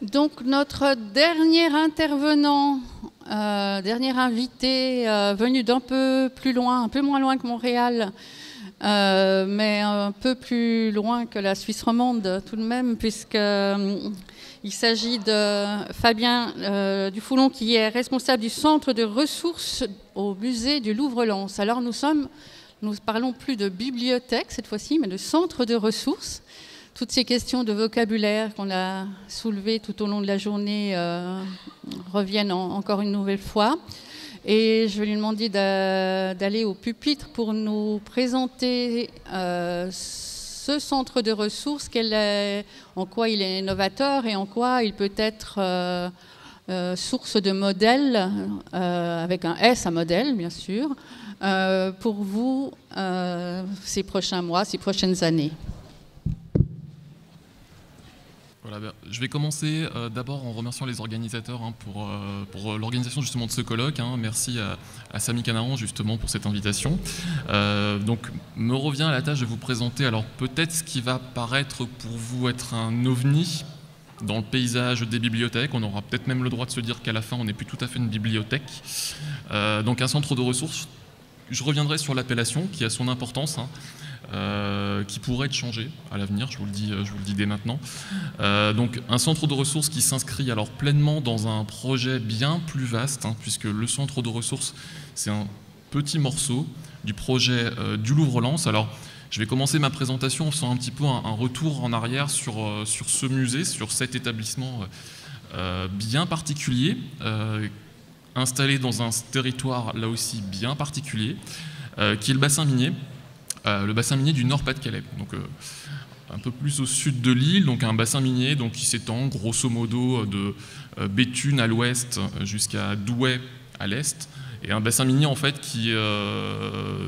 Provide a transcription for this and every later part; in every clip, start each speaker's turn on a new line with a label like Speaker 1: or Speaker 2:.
Speaker 1: Donc notre dernier intervenant, dernier invité venu d'un peu plus loin, un peu moins loin que Montréal, mais un peu plus loin que la Suisse romande tout de même, puisqu'il s'agit de Fabien Dufoulon, qui est responsable du centre de ressources au musée du Louvre-Lens. Alors nous parlons plus de bibliothèque cette fois-ci, mais de centre de ressources. Toutes ces questions de vocabulaire qu'on a soulevées tout au long de la journée reviennent encore une nouvelle fois. Et je vais lui demander d'aller au pupitre pour nous présenter ce centre de ressources, en quoi il est novateur et en quoi il peut être source de modèle, avec un S à modèle bien sûr, pour vous ces prochains mois, ces prochaines années.
Speaker 2: Voilà, je vais commencer d'abord en remerciant les organisateurs pour l'organisation justement de ce colloque. Merci à Samy Canaran justement pour cette invitation. Donc me revient à la tâche de vous présenter alors peut-être ce qui va paraître pour vous être un ovni dans le paysage des bibliothèques. On aura peut-être même le droit de se dire qu'à la fin on n'est plus tout à fait une bibliothèque. Donc un centre de ressources. Je reviendrai sur l'appellation qui a son importance. Qui pourrait être changé à l'avenir, je vous le dis dès maintenant. Donc un centre de ressources qui s'inscrit alors pleinement dans un projet bien plus vaste, puisque le centre de ressources, c'est un petit morceau du projet du Louvre-Lens. Alors je vais commencer ma présentation en faisant un petit peu un retour en arrière sur ce musée, sur cet établissement bien particulier, installé dans un territoire là aussi bien particulier, qui est le bassin minier. Le bassin minier du Nord-Pas-de-Calais, donc un peu plus au sud de l'île, donc un bassin minier donc, qui s'étend grosso modo de Béthune à l'ouest jusqu'à Douai à l'est, et un bassin minier en fait qui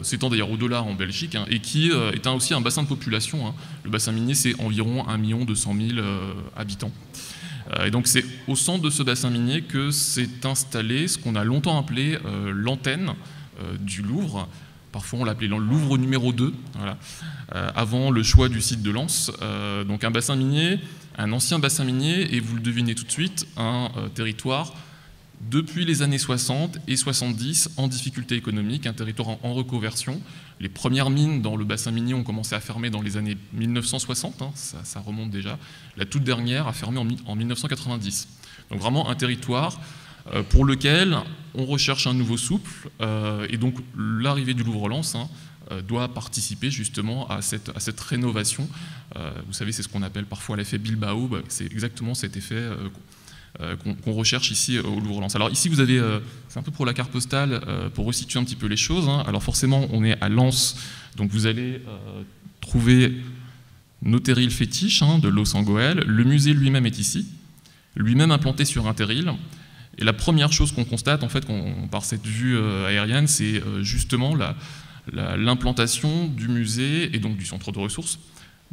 Speaker 2: s'étend d'ailleurs au-delà en Belgique et qui est aussi un bassin de population. Le bassin minier c'est environ 1 200 000 habitants. Et donc c'est au centre de ce bassin minier que s'est installé ce qu'on a longtemps appelé l'antenne du Louvre. Parfois, on l'appelait le Louvre numéro 2, voilà, avant le choix du site de Lens. Donc un bassin minier, un ancien bassin minier, et vous le devinez tout de suite, un territoire depuis les années 60 et 70 en difficulté économique, un territoire en reconversion. Les premières mines dans le bassin minier ont commencé à fermer dans les années 1960, ça remonte déjà. La toute dernière a fermé en 1990. Donc vraiment un territoire pour lequel on recherche un nouveau souffle, et donc l'arrivée du Louvre-Lens doit participer justement à cette rénovation. Vous savez, c'est ce qu'on appelle parfois l'effet Bilbao, c'est exactement cet effet qu'on recherche ici au Louvre-Lens. Alors ici vous avez, c'est un peu pour la carte postale, pour resituer un petit peu les choses. Alors forcément on est à Lens, donc vous allez trouver nos terrils fétiches de Los Angoel. Le musée lui-même est ici, lui-même implanté sur un terril. Et la première chose qu'on constate, en fait, par cette vue aérienne, c'est justement l'implantation du musée et donc du centre de ressources,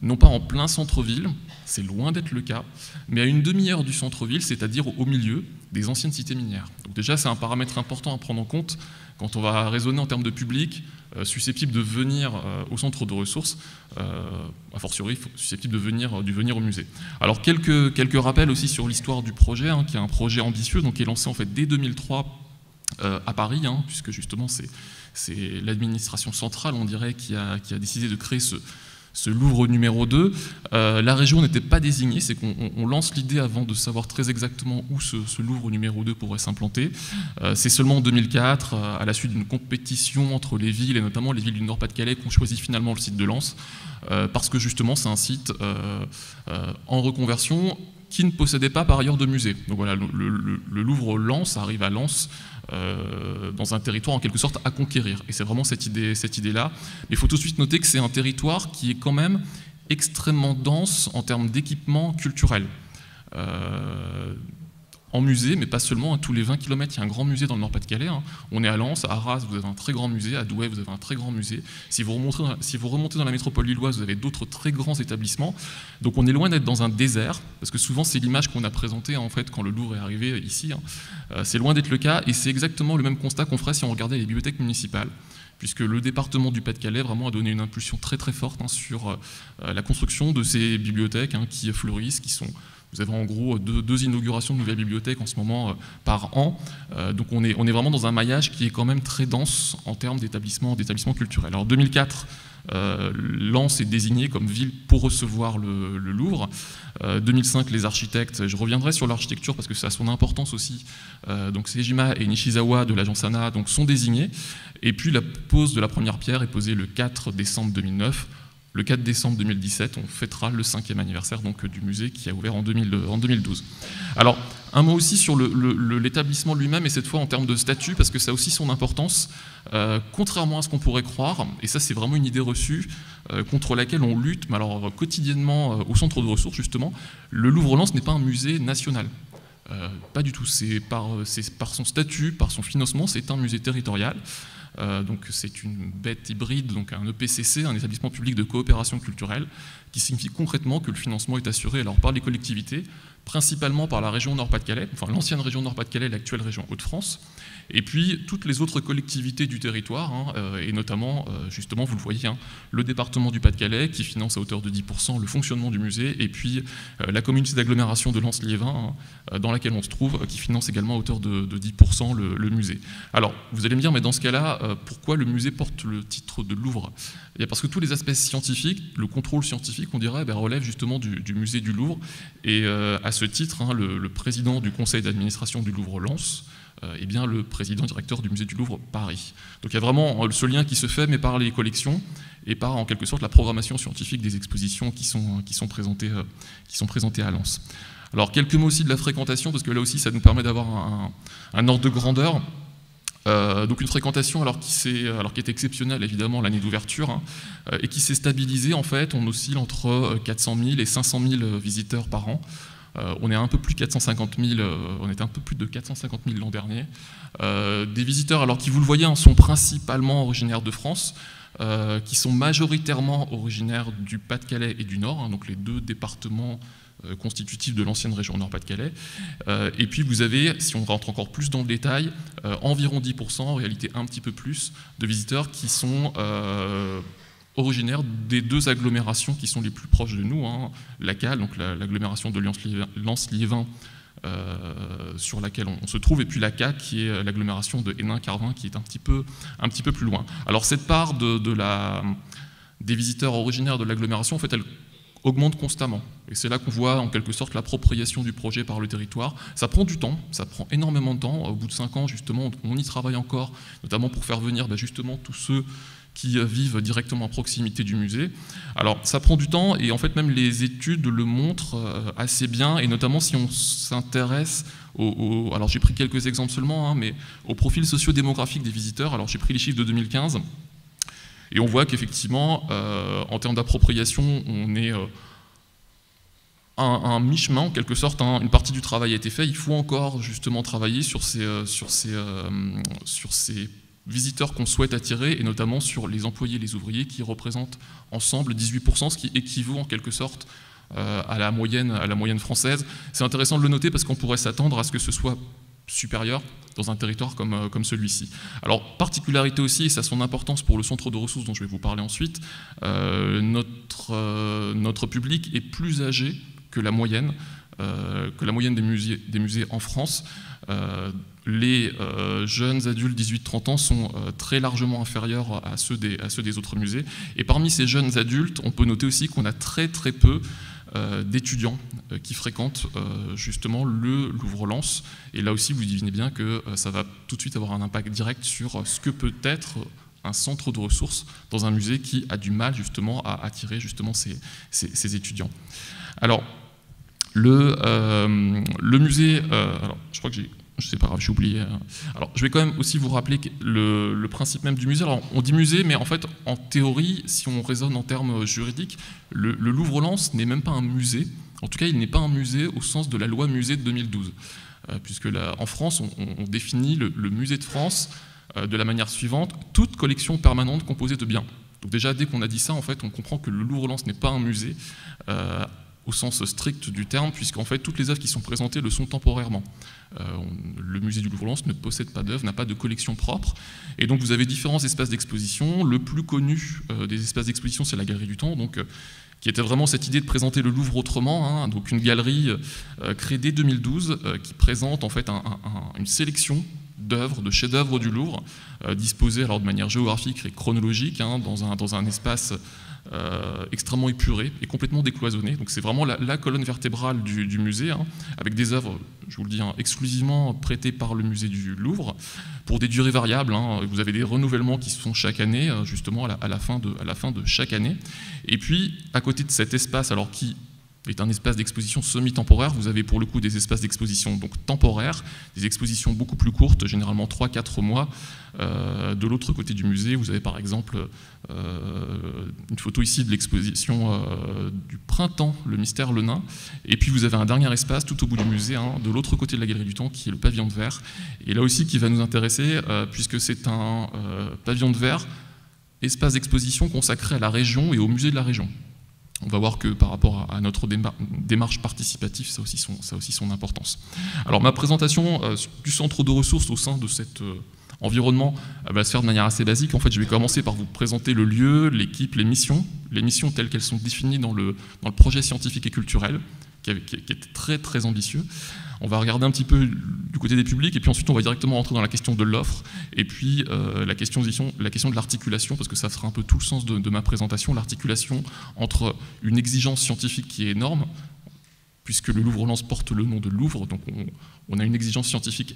Speaker 2: non pas en plein centre-ville, c'est loin d'être le cas, mais à une demi-heure du centre-ville, c'est-à-dire au milieu des anciennes cités minières. Donc déjà, c'est un paramètre important à prendre en compte quand on va raisonner en termes de public susceptible de venir au centre de ressources, a fortiori susceptible de venir au musée. Alors quelques rappels aussi sur l'histoire du projet, qui est un projet ambitieux, donc qui est lancé en fait dès 2003 à Paris, puisque justement c'est l'administration centrale, on dirait, qui a décidé de créer ce Louvre numéro 2. La région n'était pas désignée, c'est qu'on lance l'idée avant de savoir très exactement où ce Louvre numéro 2 pourrait s'implanter. C'est seulement en 2004, à la suite d'une compétition entre les villes, et notamment les villes du Nord-Pas-de-Calais, qu'on choisit finalement le site de Lens, parce que justement c'est un site en reconversion qui ne possédait pas par ailleurs de musée. Donc voilà, le Louvre-Lens arrive à Lens dans un territoire en quelque sorte à conquérir. Et c'est vraiment cette idée-là. Mais il faut tout de suite noter que c'est un territoire qui est quand même extrêmement dense en termes d'équipement culturel. En musée, mais pas seulement, tous les 20 km, il y a un grand musée dans le Nord-Pas-de-Calais. On est à Lens, à Arras, vous avez un très grand musée, à Douai, vous avez un très grand musée. Si vous remontez dans la métropole lilloise, vous avez d'autres très grands établissements. Donc on est loin d'être dans un désert, parce que souvent c'est l'image qu'on a présentée en fait, quand le Louvre est arrivé ici. C'est loin d'être le cas, et c'est exactement le même constat qu'on ferait si on regardait les bibliothèques municipales, puisque le département du Pas-de-Calais vraiment a donné une impulsion très très forte sur la construction de ces bibliothèques qui fleurissent, qui sont Vous avez en gros deux inaugurations de nouvelles bibliothèques en ce moment par an. Donc on est vraiment dans un maillage qui est quand même très dense en termes d'établissements culturels. Alors 2004, Lens est désignée comme ville pour recevoir le Louvre. 2005, les architectes, je reviendrai sur l'architecture parce que ça a son importance aussi. Donc Sejima et Nishizawa de l'agence ANA donc, sont désignés. Et puis la pose de la première pierre est posée le 4 décembre 2009. Le 4 décembre 2017, on fêtera le 5e anniversaire donc, du musée qui a ouvert en 2012. Alors, un mot aussi sur l'établissement lui-même, et cette fois en termes de statut, parce que ça a aussi son importance. Contrairement à ce qu'on pourrait croire, et ça c'est vraiment une idée reçue, contre laquelle on lutte, mais alors quotidiennement au centre de ressources justement, le Louvre-Lens n'est pas un musée national. Pas du tout, c'est par son statut, par son financement, c'est un musée territorial. Donc c'est une bête hybride, donc un EPCC, un établissement public de coopération culturelle, qui signifie concrètement que le financement est assuré alors par les collectivités, principalement par la région Nord-Pas-de-Calais, enfin l'ancienne région Nord-Pas-de-Calais, l'actuelle région Hauts-de-France, et puis toutes les autres collectivités du territoire, et notamment, justement, vous le voyez, le département du Pas-de-Calais qui finance à hauteur de 10% le fonctionnement du musée, et puis la communauté d'agglomération de Lens-Liévin, dans laquelle on se trouve, qui finance également à hauteur de 10% le musée. Alors, vous allez me dire, mais dans ce cas-là, pourquoi le musée porte le titre de Louvre ? Parce que tous les aspects scientifiques, le contrôle scientifique, on dirait, relève justement du musée du Louvre, et à ce titre, le président du conseil d'administration du Louvre-Lens, est bien le président directeur du musée du Louvre Paris. Donc il y a vraiment ce lien qui se fait, mais par les collections et par en quelque sorte la programmation scientifique des expositions qui sont présentées à Lens. Alors quelques mots aussi de la fréquentation, parce que là aussi ça nous permet d'avoir un ordre de grandeur. Donc une fréquentation qui est exceptionnelle évidemment l'année d'ouverture, et qui s'est stabilisée en fait, on oscille entre 400 000 et 500 000 visiteurs par an. On est un peu plus de 450 000, on était un peu plus de 450 000 l'an dernier. Des visiteurs, alors qui vous le voyez, sont principalement originaires de France, qui sont majoritairement originaires du Pas-de-Calais et du Nord, donc les deux départements constitutifs de l'ancienne région Nord-Pas-de-Calais. Et puis vous avez, si on rentre encore plus dans le détail, environ 10%, en réalité un petit peu plus, de visiteurs qui sont originaires des deux agglomérations qui sont les plus proches de nous, la CAL, donc l'agglomération de Lens-Liévin, sur laquelle on se trouve, et puis la CA, qui est l'agglomération de Hénin-Carvin, qui est un petit peu plus loin. Alors cette part des visiteurs originaires de l'agglomération, en fait, elle augmente constamment. Et c'est là qu'on voit en quelque sorte l'appropriation du projet par le territoire. Ça prend du temps, ça prend énormément de temps. Au bout de 5 ans, justement, on y travaille encore, notamment pour faire venir justement tous ceux qui vivent directement à proximité du musée. Alors ça prend du temps, et en fait même les études le montrent assez bien, et notamment si on s'intéresse alors j'ai pris quelques exemples seulement, mais au profil socio-démographique des visiteurs. Alors j'ai pris les chiffres de 2015, et on voit qu'effectivement, en termes d'appropriation, on est un mi-chemin en quelque sorte. Une partie du travail a été fait, il faut encore justement travailler sur ces visiteurs qu'on souhaite attirer, et notamment sur les employés et les ouvriers qui représentent ensemble 18%, ce qui équivaut en quelque sorte à la moyenne française. C'est intéressant de le noter parce qu'on pourrait s'attendre à ce que ce soit supérieur dans un territoire comme celui-ci. Alors, particularité aussi, et ça a son importance pour le centre de ressources dont je vais vous parler ensuite, notre public est plus âgé que la moyenne des musées en France. Les jeunes adultes 18-30 ans sont très largement inférieurs à ceux des autres musées. Et parmi ces jeunes adultes, on peut noter aussi qu'on a très très peu d'étudiants qui fréquentent justement le Louvre-Lens. Et là aussi, vous devinez bien que ça va tout de suite avoir un impact direct sur ce que peut être un centre de ressources dans un musée qui a du mal justement à attirer justement ces étudiants. Alors, le musée, alors, je crois que c'est pas grave, j'ai oublié. Alors, je vais quand même aussi vous rappeler le principe même du musée. Alors, on dit musée, mais en fait, en théorie, si on raisonne en termes juridiques, le Louvre-Lens n'est même pas un musée. En tout cas, il n'est pas un musée au sens de la loi musée de 2012. Puisque là, en France, on définit le musée de France de la manière suivante: toute collection permanente composée de biens. Donc déjà, dès qu'on a dit ça, en fait, on comprend que le Louvre-Lens n'est pas un musée. au sens strict du terme, puisqu'en fait toutes les œuvres qui sont présentées le sont temporairement. Le musée du Louvre-Lens ne possède pas d'œuvres, n'a pas de collection propre, et donc vous avez différents espaces d'exposition. Le plus connu des espaces d'exposition, c'est la Galerie du Temps, donc, qui était vraiment cette idée de présenter le Louvre autrement, hein, donc une galerie créée dès 2012 qui présente en fait une sélection d'œuvres, de chefs-d'œuvre du Louvre, disposés alors de manière géographique et chronologique, hein, dans un espace extrêmement épuré et complètement décloisonné. Donc c'est vraiment la colonne vertébrale du musée, hein, avec des œuvres, je vous le dis, hein, exclusivement prêtées par le musée du Louvre, pour des durées variables. Hein. Vous avez des renouvellements qui se font chaque année, justement à la fin de chaque année. Et puis, à côté de cet espace, alors qui est un espace d'exposition semi-temporaire, vous avez pour le coup des espaces d'exposition donc temporaires, des expositions beaucoup plus courtes, généralement 3-4 mois. De l'autre côté du musée, vous avez par exemple une photo ici de l'exposition du printemps, le mystère le nain, et puis vous avez un dernier espace tout au bout du musée, hein, de l'autre côté de la Galerie du Temps, qui est le pavillon de verre, et là aussi qui va nous intéresser, puisque c'est un pavillon de verre, espace d'exposition consacré à la région et au musée de la région. On va voir que par rapport à notre démarche participative, ça a aussi son importance. Alors ma présentation du centre de ressources au sein de cet environnement va se faire de manière assez basique. En fait, je vais commencer par vous présenter le lieu, l'équipe, les missions telles qu'elles sont définies dans le projet scientifique et culturel, qui est très très ambitieux. On va regarder un petit peu du côté des publics, et puis ensuite on va directement rentrer dans la question de l'offre, et puis la question de l'articulation, parce que ça sera un peu tout le sens de ma présentation, l'articulation entre une exigence scientifique qui est énorme, puisque le Louvre-Lens porte le nom de Louvre, donc on a une exigence scientifique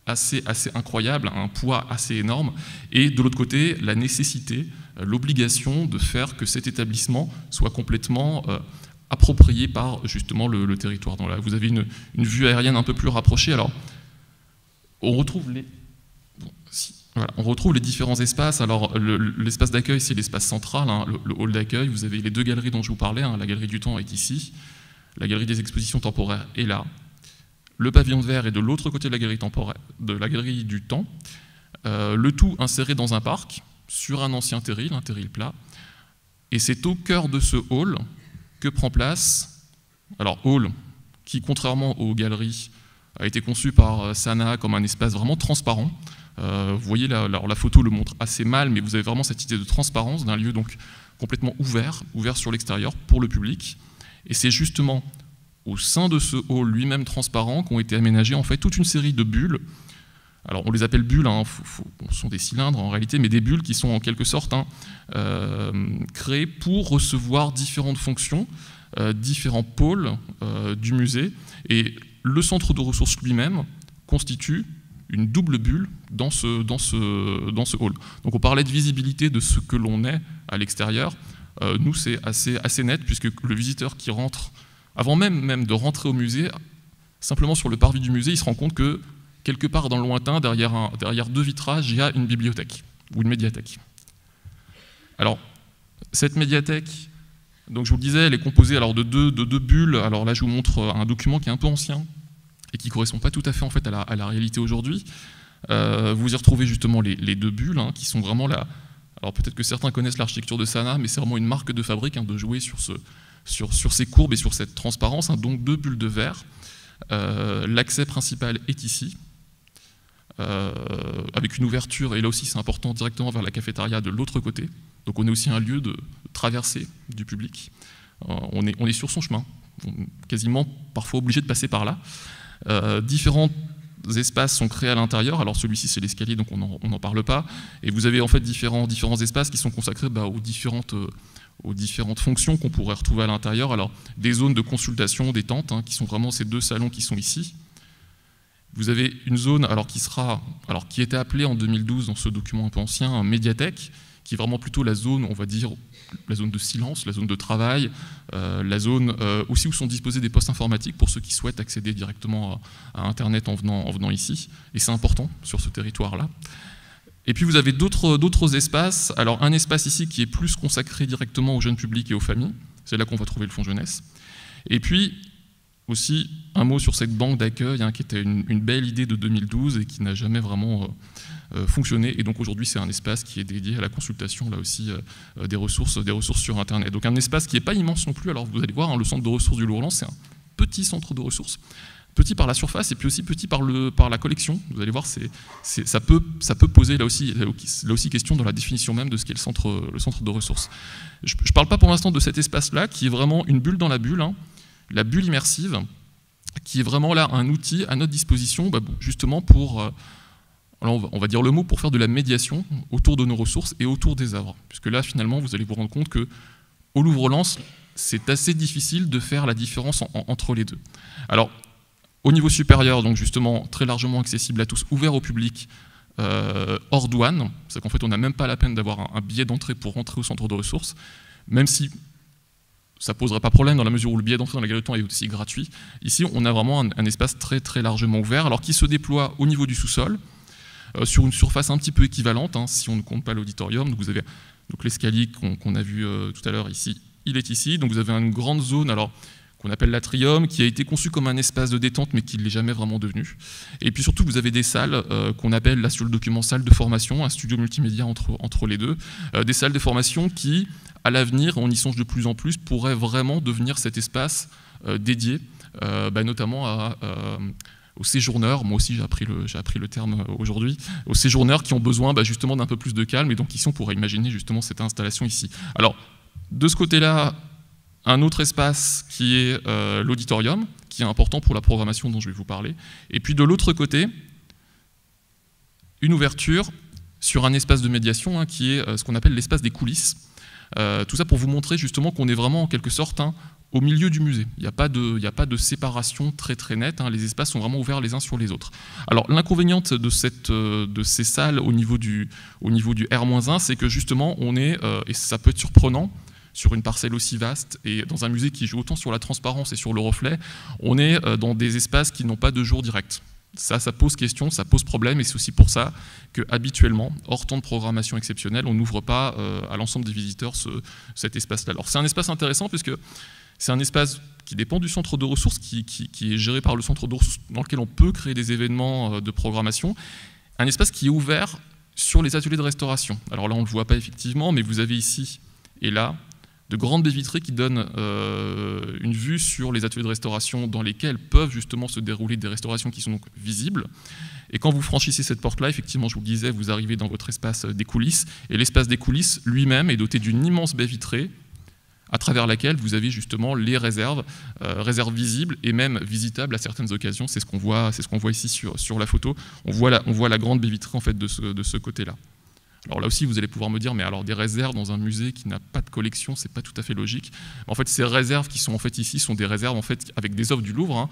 Speaker 2: assez incroyable, un poids assez énorme, et de l'autre côté, la nécessité, l'obligation de faire que cet établissement soit complètement approprié par justement le territoire. Donc là, vous avez une vue aérienne un peu plus rapprochée. Alors, on retrouve les différents espaces. Alors, l'espace d'accueil, c'est l'espace central, hein, le hall d'accueil. Vous avez les deux galeries dont je vous parlais. Hein, la Galerie du Temps est ici. La Galerie des expositions temporaires est là. Le pavillon de verre est de l'autre côté de la Galerie du Temps. Le tout inséré dans un parc, sur un ancien terril, un terril plat. Et c'est au cœur de ce hall que prend place, alors hall, qui contrairement aux galeries, a été conçu par Sana comme un espace vraiment transparent. Vous voyez, la photo le montre assez mal, mais vous avez vraiment cette idée de transparence d'un lieu donc complètement ouvert sur l'extérieur pour le public. Et c'est justement au sein de ce hall lui-même transparent qu'ont été aménagées en fait toute une série de bulles. Alors on les appelle bulles, hein, ce sont des cylindres en réalité, mais des bulles qui sont en quelque sorte créées pour recevoir différentes fonctions, différents pôles du musée. Et le centre de ressources lui-même constitue une double bulle dans ce hall. Donc on parlait de visibilité de ce que l'on est à l'extérieur. Nous c'est assez net, puisque le visiteur qui rentre, avant même de rentrer au musée, simplement sur le parvis du musée, il se rend compte que quelque part dans le lointain, derrière deux vitrages, il y a une bibliothèque ou une médiathèque. Alors, cette médiathèque, donc je vous le disais, elle est composée alors de deux bulles. Alors là, je vous montre un document qui est un peu ancien et qui ne correspond pas tout à fait en fait à la réalité aujourd'hui. Vous y retrouvez justement les deux bulles, hein, qui sont vraiment là. Alors peut-être que certains connaissent l'architecture de Sana, mais c'est vraiment une marque de fabrique, hein, de jouer sur ces courbes et sur cette transparence, hein, donc deux bulles de verre. L'accès principal est ici, avec une ouverture, et là aussi c'est important, directement vers la cafétéria de l'autre côté. Donc on est aussi un lieu de traversée du public. On est sur son chemin, quasiment parfois obligé de passer par là. Différents espaces sont créés à l'intérieur. Alors celui-ci c'est l'escalier, donc on n'en parle pas. Et vous avez en fait différents espaces qui sont consacrés aux différentes fonctions qu'on pourrait retrouver à l'intérieur. Alors des zones de consultation, des tentes, hein, qui sont vraiment ces deux salons qui sont ici. Vous avez une zone qui était appelée en 2012 dans ce document un peu ancien, médiathèque, qui est vraiment plutôt la zone, on va dire, la zone de silence, la zone de travail, la zone aussi où sont disposés des postes informatiques pour ceux qui souhaitent accéder directement à Internet en venant ici. Et c'est important sur ce territoire-là. Et puis vous avez d'autres espaces. Alors un espace ici qui est plus consacré directement aux jeunes publics et aux familles. C'est là qu'on va trouver le fonds jeunesse. Et puis aussi, un mot sur cette banque d'accueil, hein, qui était une belle idée de 2012 et qui n'a jamais vraiment fonctionné. Et donc aujourd'hui, c'est un espace qui est dédié à la consultation, là aussi, des ressources sur Internet. Donc un espace qui n'est pas immense non plus. Alors vous allez voir, hein, le centre de ressources du Louvre-Lens, c'est un petit centre de ressources, petit par la surface et puis aussi petit par la collection. Vous allez voir, ça peut poser là aussi question dans la définition même de ce qu'est le centre de ressources. Je ne parle pas pour l'instant de cet espace-là, qui est vraiment une bulle dans la bulle, hein, la bulle immersive, qui est vraiment là un outil à notre disposition, justement pour, alors on va dire le mot, pour faire de la médiation autour de nos ressources et autour des œuvres. Puisque là, finalement, vous allez vous rendre compte qu'au Louvre-Lens, c'est assez difficile de faire la différence entre les deux. Alors, au niveau supérieur, donc justement très largement accessible à tous, ouvert au public, hors douane, c'est qu'en fait on n'a même pas la peine d'avoir un billet d'entrée pour rentrer au centre de ressources, même si ça ne poserait pas problème dans la mesure où le billet d'entrée dans la galerie de temps est aussi gratuit. Ici, on a vraiment un espace très, très largement ouvert, alors qui se déploie au niveau du sous-sol, sur une surface un petit peu équivalente, hein, si on ne compte pas l'auditorium. Donc vous avez l'escalier qu'on a vu tout à l'heure ici, il est ici. Donc vous avez une grande zone, alors qu'on appelle l'atrium, qui a été conçu comme un espace de détente, mais qui ne l'est jamais vraiment devenu. Et puis surtout, vous avez des salles qu'on appelle, là sur le document, salles de formation, un studio multimédia entre les deux, des salles de formation qui, à l'avenir, on y songe de plus en plus, pourraient vraiment devenir cet espace dédié, notamment aux séjourneurs. Moi aussi, j'ai appris le terme aujourd'hui, aux séjourneurs qui ont besoin justement d'un peu plus de calme, et donc ici, on pourrait imaginer justement cette installation ici. Alors, de ce côté-là, un autre espace qui est l'auditorium, qui est important pour la programmation dont je vais vous parler. Et puis de l'autre côté, une ouverture sur un espace de médiation, hein, qui est ce qu'on appelle l'espace des coulisses. Tout ça pour vous montrer justement qu'on est vraiment en quelque sorte, hein, au milieu du musée. Il n'y a pas de séparation très très nette, hein, les espaces sont vraiment ouverts les uns sur les autres. Alors l'inconvénient de ces salles au niveau du R-1, c'est que justement on est, et ça peut être surprenant, sur une parcelle aussi vaste et dans un musée qui joue autant sur la transparence et sur le reflet, on est dans des espaces qui n'ont pas de jour direct. Ça pose question, ça pose problème, et c'est aussi pour ça qu'habituellement, hors temps de programmation exceptionnelle, on n'ouvre pas à l'ensemble des visiteurs cet espace-là. Alors c'est un espace intéressant puisque c'est un espace qui dépend du centre de ressources, qui est géré par le centre de ressources, dans lequel on peut créer des événements de programmation. Un espace qui est ouvert sur les ateliers de restauration. Alors là, on ne le voit pas effectivement, mais vous avez ici et là de grandes baies vitrées qui donnent une vue sur les ateliers de restauration dans lesquels peuvent justement se dérouler des restaurations qui sont donc visibles. Et quand vous franchissez cette porte-là, effectivement, je vous le disais, vous arrivez dans votre espace des coulisses, et l'espace des coulisses lui-même est doté d'une immense baie vitrée à travers laquelle vous avez justement les réserves visibles et même visitables à certaines occasions. C'est ce qu'on voit ici sur la photo. On voit la grande baie vitrée en fait de ce côté-là. Alors là aussi, vous allez pouvoir me dire, mais alors des réserves dans un musée qui n'a pas de collection, c'est pas tout à fait logique. En fait, ces réserves qui sont en fait ici sont des réserves en fait avec des œuvres du Louvre, hein.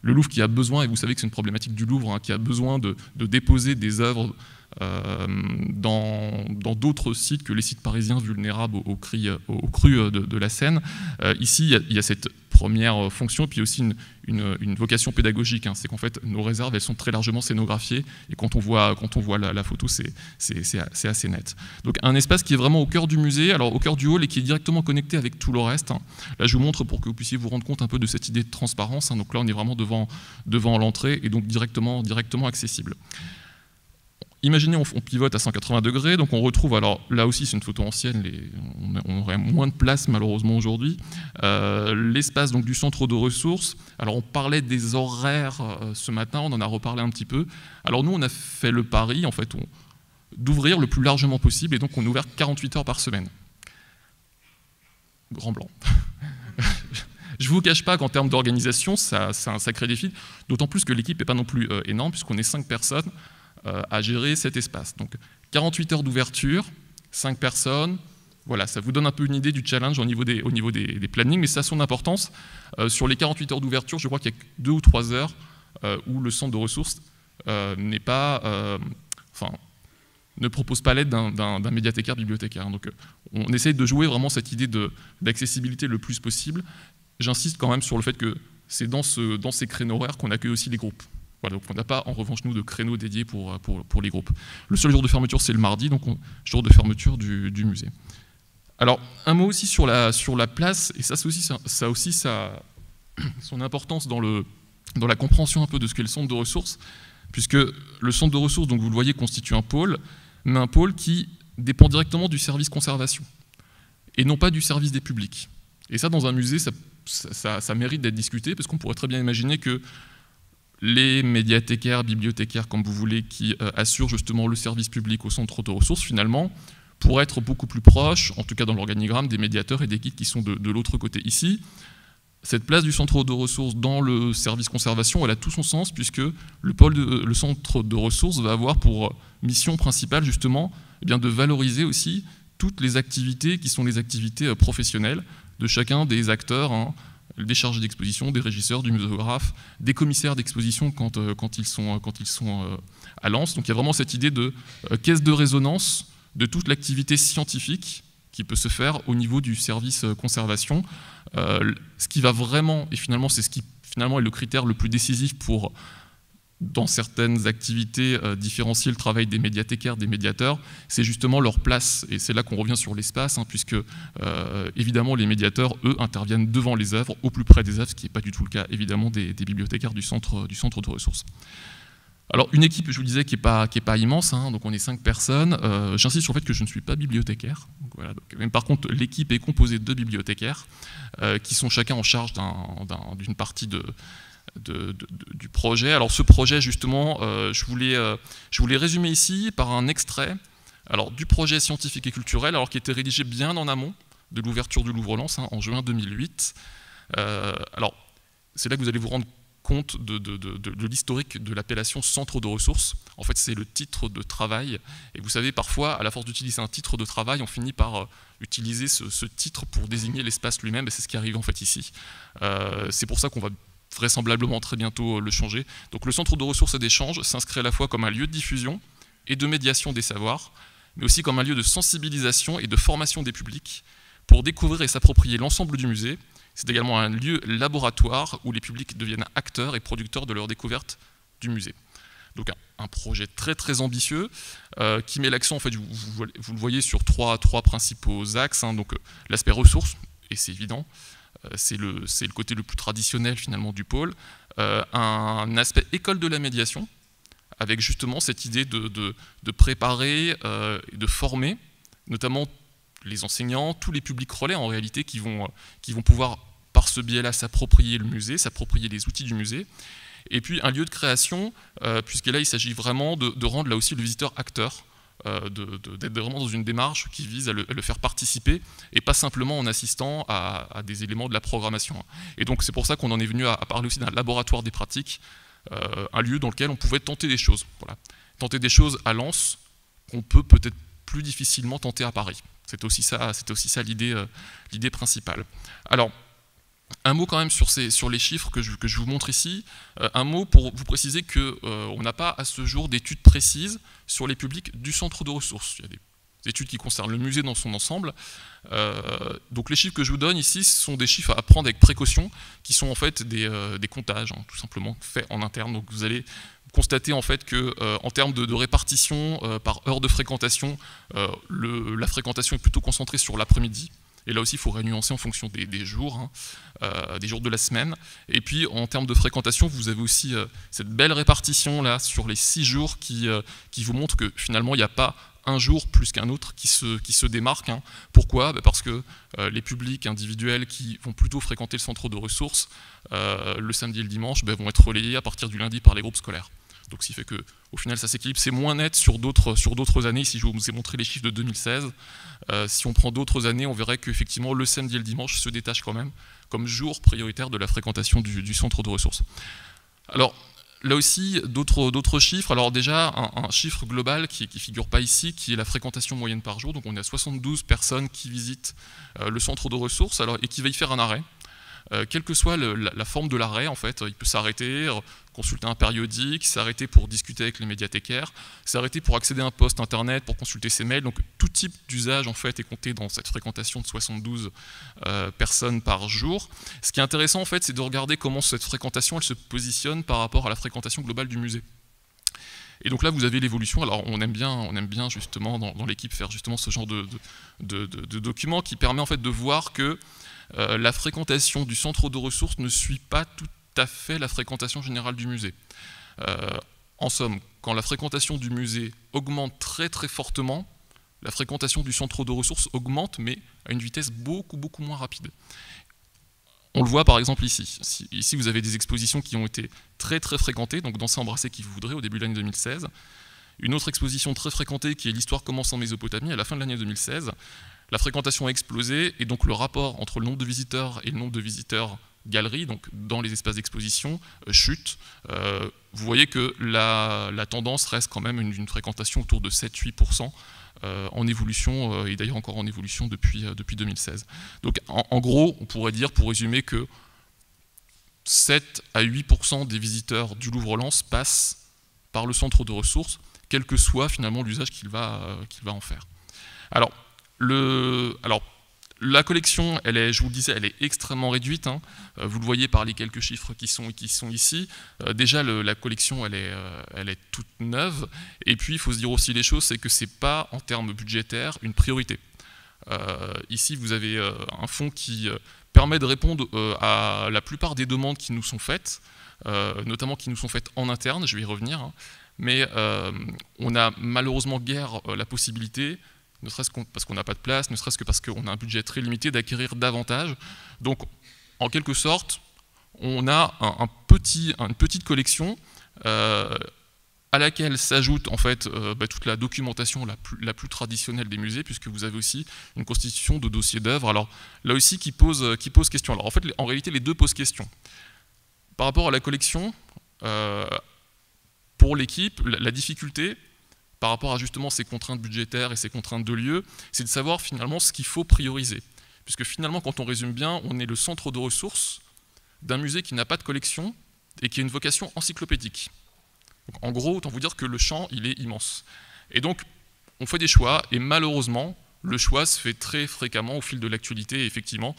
Speaker 2: Le Louvre qui a besoin, et vous savez que c'est une problématique du Louvre, hein, qui a besoin de déposer des œuvres dans d'autres sites que les sites parisiens vulnérables aux crues de la Seine. Ici, il y a cette première fonction, puis aussi une vocation pédagogique, hein. C'est qu'en fait, nos réserves, elles sont très largement scénographiées, et quand on voit la photo, c'est assez net. Donc un espace qui est vraiment au cœur du musée, alors au cœur du hall, et qui est directement connecté avec tout le reste, hein. Là, je vous montre pour que vous puissiez vous rendre compte un peu de cette idée de transparence, hein. Donc là, on est vraiment devant l'entrée, et donc directement accessible. Imaginez, on pivote à 180 degrés, donc on retrouve, alors là aussi c'est une photo ancienne, on aurait moins de place malheureusement aujourd'hui, l'espace donc du centre de ressources. Alors on parlait des horaires ce matin, on en a reparlé un petit peu. Alors nous on a fait le pari en fait d'ouvrir le plus largement possible, et donc on a ouvert 48 heures par semaine. Grand blanc. Je ne vous cache pas qu'en termes d'organisation, c'est un sacré défi, d'autant plus que l'équipe n'est pas non plus énorme, puisqu'on est 5 personnes à gérer cet espace. Donc 48 heures d'ouverture, 5 personnes, voilà, ça vous donne un peu une idée du challenge au niveau des plannings, mais ça a son importance. Sur les 48 heures d'ouverture, je crois qu'il y a 2 ou 3 heures où le centre de ressources ne propose pas l'aide d'un médiathécaire, Donc on essaye de jouer vraiment cette idée d'accessibilité le plus possible. J'insiste quand même sur le fait que c'est dans ces créneaux horaires qu'on accueille aussi les groupes. Voilà, donc on n'a pas en revanche nous de créneaux dédiés pour les groupes. Le seul jour de fermeture c'est le mardi, donc jour de fermeture du musée. Alors un mot aussi sur la place, et ça aussi son importance dans la compréhension un peu de ce qu'est le centre de ressources, puisque le centre de ressources, donc vous le voyez, constitue un pôle, mais un pôle qui dépend directement du service conservation, et non pas du service des publics. Et ça, dans un musée, ça mérite d'être discuté, parce qu'on pourrait très bien imaginer que les médiathécaires, bibliothécaires, comme vous voulez, qui assurent justement le service public au centre de ressources, finalement, pourraient être beaucoup plus proches, en tout cas dans l'organigramme, des médiateurs et des guides qui sont de l'autre côté. Ici, cette place du centre de ressources dans le service conservation, elle a tout son sens, puisque le centre de ressources va avoir pour mission principale, justement, eh bien, de valoriser aussi toutes les activités qui sont les activités professionnelles de chacun des acteurs, hein, des chargés d'exposition, des régisseurs, du muséographe, des commissaires d'exposition quand ils sont à Lens. Donc il y a vraiment cette idée de caisse de résonance de toute l'activité scientifique qui peut se faire au niveau du service conservation. Ce qui va vraiment, et finalement c'est ce qui finalement est le critère le plus décisif pour, dans certaines activités, différencier le travail des médiathécaires, des médiateurs, c'est justement leur place. Et c'est là qu'on revient sur l'espace, hein, puisque évidemment les médiateurs, eux, interviennent devant les œuvres, au plus près des œuvres, ce qui n'est pas du tout le cas évidemment des bibliothécaires du centre de ressources. Alors une équipe, je vous disais, qui n'est pas immense, hein, donc on est 5 personnes. J'insiste sur le fait que je ne suis pas bibliothécaire. Donc voilà, mais par contre, l'équipe est composée de bibliothécaires qui sont chacun en charge d'une partie du projet. Alors ce projet, justement, je voulais résumer ici par un extrait du projet scientifique et culturel, qui était rédigé bien en amont de l'ouverture du Louvre-Lens, hein, en juin 2008. Alors c'est là que vous allez vous rendre compte de l'historique de l'appellation centre de ressources. En fait, c'est le titre de travail. Et vous savez, parfois, à la force d'utiliser un titre de travail, on finit par utiliser ce titre pour désigner l'espace lui-même, et c'est ce qui arrive en fait ici. C'est pour ça qu'on va vraisemblablement très bientôt le changer. Donc le centre de ressources et d'échange s'inscrit à la fois comme un lieu de diffusion et de médiation des savoirs, mais aussi comme un lieu de sensibilisation et de formation des publics pour découvrir et s'approprier l'ensemble du musée. C'est également un lieu laboratoire où les publics deviennent acteurs et producteurs de leur découverte du musée. Donc un projet très très ambitieux qui met l'accent, en fait, vous le voyez, sur trois principaux axes, hein. Donc l'aspect ressources, et c'est évident, c'est le côté le plus traditionnel finalement du pôle, un aspect école de la médiation, avec justement cette idée de préparer et de former, notamment les enseignants, tous les publics relais en réalité qui vont pouvoir par ce biais-là s'approprier le musée, s'approprier les outils du musée. Et puis un lieu de création, puisque là il s'agit vraiment de rendre là aussi le visiteur acteur, d'être vraiment dans une démarche qui vise à le faire participer et pas simplement en assistant à des éléments de la programmation. Et donc c'est pour ça qu'on en est venu à parler aussi d'un laboratoire des pratiques, un lieu dans lequel on pouvait tenter des choses. Voilà. Tenter des choses à Lens qu'on peut peut-être plus difficilement tenter à Paris. C'était aussi ça l'idée principale. Alors, un mot quand même sur les chiffres que je vous montre ici. Un mot pour vous préciser qu'on n'a pas à ce jour d'études précises sur les publics du centre de ressources. Il y a des études qui concernent le musée dans son ensemble. Donc les chiffres que je vous donne ici, ce sont des chiffres à prendre avec précaution, qui sont en fait des comptages, hein, tout simplement, faits en interne. Donc vous allez constater en fait que en termes de répartition par heure de fréquentation, la fréquentation est plutôt concentrée sur l'après-midi. Et là aussi, il faut rénuancer en fonction des jours, hein, des jours de la semaine. Et puis, en termes de fréquentation, vous avez aussi cette belle répartition là sur les 6 jours qui vous montre que finalement, il n'y a pas un jour plus qu'un autre qui se démarque. Hein. Pourquoi ? Parce que les publics individuels qui vont plutôt fréquenter le centre de ressources le samedi et le dimanche vont être relayés à partir du lundi par les groupes scolaires. Donc ce qui fait qu'au final ça s'équilibre, c'est moins net sur d'autres années. Ici je vous ai montré les chiffres de 2016. Si on prend d'autres années, on verrait qu'effectivement le samedi et le dimanche se détachent quand même comme jour prioritaire de la fréquentation du centre de ressources. Alors là aussi, d'autres chiffres. Alors déjà, un chiffre global qui ne figure pas ici, qui est la fréquentation moyenne par jour. Donc on est à 72 personnes qui visitent le centre de ressources et qui va y faire un arrêt. Quelle que soit la forme de l'arrêt, en fait, il peut s'arrêter, consulter un périodique, s'arrêter pour discuter avec les médiathécaires, s'arrêter pour accéder à un post internet, pour consulter ses mails. Donc tout type d'usage en fait est compté dans cette fréquentation de 72 personnes par jour. Ce qui est intéressant en fait, c'est de regarder comment cette fréquentation elle se positionne par rapport à la fréquentation globale du musée. Et donc là, vous avez l'évolution. Alors, on aime bien justement dans l'équipe faire justement ce genre de document qui permet en fait de voir que la fréquentation du centre de ressources ne suit pas tout à fait la fréquentation générale du musée. En somme, quand la fréquentation du musée augmente très très fortement, la fréquentation du centre de ressources augmente, mais à une vitesse beaucoup moins rapide. On le voit par exemple ici. Ici, vous avez des expositions qui ont été très fréquentées, donc Danser, embrasser qui vous voudrez au début de l'année 2016. Une autre exposition très fréquentée qui est l'histoire commence en Mésopotamie à la fin de l'année 2016. La fréquentation a explosé et donc le rapport entre le nombre de visiteurs et le nombre de visiteurs galeries, donc dans les espaces d'exposition, chute. Vous voyez que la tendance reste quand même une fréquentation autour de 7-8%. En évolution, et d'ailleurs encore en évolution depuis 2016. Donc en gros, on pourrait dire, pour résumer, que 7 à 8% des visiteurs du Louvre-Lens passent par le centre de ressources, quel que soit finalement l'usage qu'il va en faire. Alors, la collection, je vous le disais, elle est extrêmement réduite. Hein. Vous le voyez par les quelques chiffres qui sont ici. Déjà, la collection, elle est toute neuve. Et puis, il faut se dire aussi les choses, c'est que ce n'est pas, en termes budgétaires, une priorité. Ici, vous avez un fonds qui permet de répondre à la plupart des demandes qui nous sont faites, notamment qui nous sont faites en interne, je vais y revenir. Hein. Mais on n'a malheureusement guère la possibilité, ne serait-ce parce qu'on n'a pas de place, ne serait-ce que parce qu'on a un budget très limité, d'acquérir davantage. Donc, en quelque sorte, on a une petite collection à laquelle s'ajoute en fait toute la documentation la plus traditionnelle des musées, puisque vous avez aussi une constitution de dossiers d'œuvres. Alors là aussi qui pose question. Alors en fait, en réalité, les deux posent question. Par rapport à la collection, pour l'équipe, la difficulté par rapport à justement ces contraintes budgétaires et ces contraintes de lieu, c'est de savoir finalement ce qu'il faut prioriser. Puisque finalement, quand on résume bien, on est le centre de ressources d'un musée qui n'a pas de collection et qui a une vocation encyclopédique. Donc, en gros, autant vous dire que le champ, il est immense. Et donc, on fait des choix, et malheureusement, le choix se fait très fréquemment au fil de l'actualité. Et effectivement,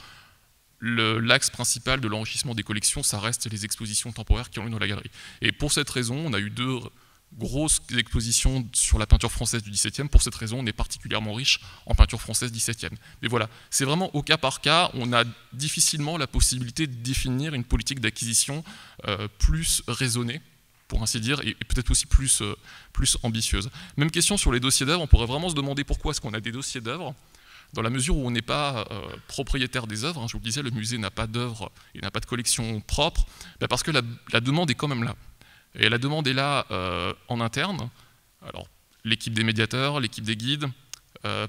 Speaker 2: l'axe principal de l'enrichissement des collections, ça reste les expositions temporaires qui ont lieu dans la galerie. Et pour cette raison, on a eu deux grosses expositions sur la peinture française du XVIIe. Pour cette raison, on est particulièrement riche en peinture française XVIIe. Mais voilà, c'est vraiment au cas par cas. On a difficilement la possibilité de définir une politique d'acquisition plus raisonnée, pour ainsi dire, et peut-être aussi plus ambitieuse. Même question sur les dossiers d'œuvres. On pourrait vraiment se demander pourquoi est-ce qu'on a des dossiers d'œuvres, dans la mesure où on n'est pas propriétaire des œuvres. Hein. Je vous le disais, le musée n'a pas d'œuvres, il n'a pas de collection propre, parce que la demande est quand même là. Et la demande est là en interne. Alors, l'équipe des médiateurs, l'équipe des guides,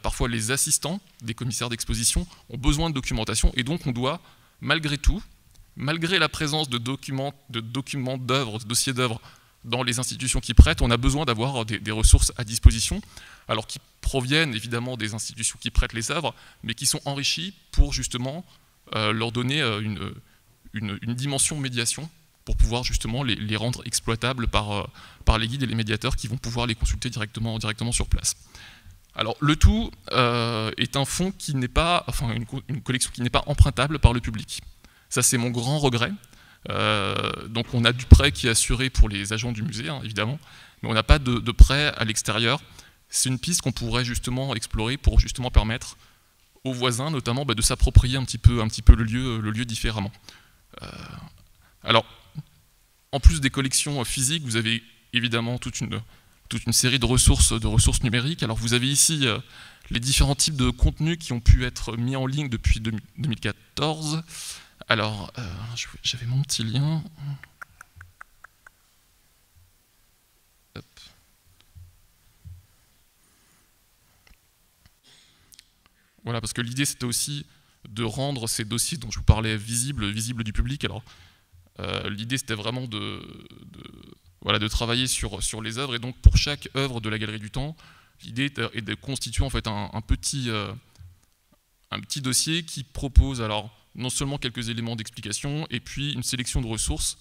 Speaker 2: parfois les assistants des commissaires d'exposition ont besoin de documentation, et donc on doit, malgré tout, malgré la présence de documents d'œuvres, de dossiers d'œuvres dans les institutions qui prêtent, on a besoin d'avoir des ressources à disposition, alors qui proviennent évidemment des institutions qui prêtent les œuvres, mais qui sont enrichies pour justement leur donner une dimension médiation, pour pouvoir justement les rendre exploitables par les guides et les médiateurs qui vont pouvoir les consulter directement sur place. Alors le tout est un fonds qui n'est pas, enfin une collection qui n'est pas empruntable par le public. Ça, c'est mon grand regret. Donc on a du prêt qui est assuré pour les agents du musée, hein, évidemment, mais on n'a pas de prêt à l'extérieur. C'est une piste qu'on pourrait justement explorer pour justement permettre aux voisins, notamment, de s'approprier un petit peu le lieu différemment. Alors, en plus des collections physiques, vous avez évidemment toute une série de ressources numériques. Alors vous avez ici les différents types de contenus qui ont pu être mis en ligne depuis 2014. Alors, j'avais mon petit lien. Hop. Voilà, parce que l'idée c'était aussi de rendre ces dossiers dont je vous parlais visibles du public. Alors, l'idée c'était vraiment de travailler sur les œuvres, et donc pour chaque œuvre de la Galerie du Temps, l'idée est de constituer en fait un petit dossier qui propose alors non seulement quelques éléments d'explication, et puis une sélection de ressources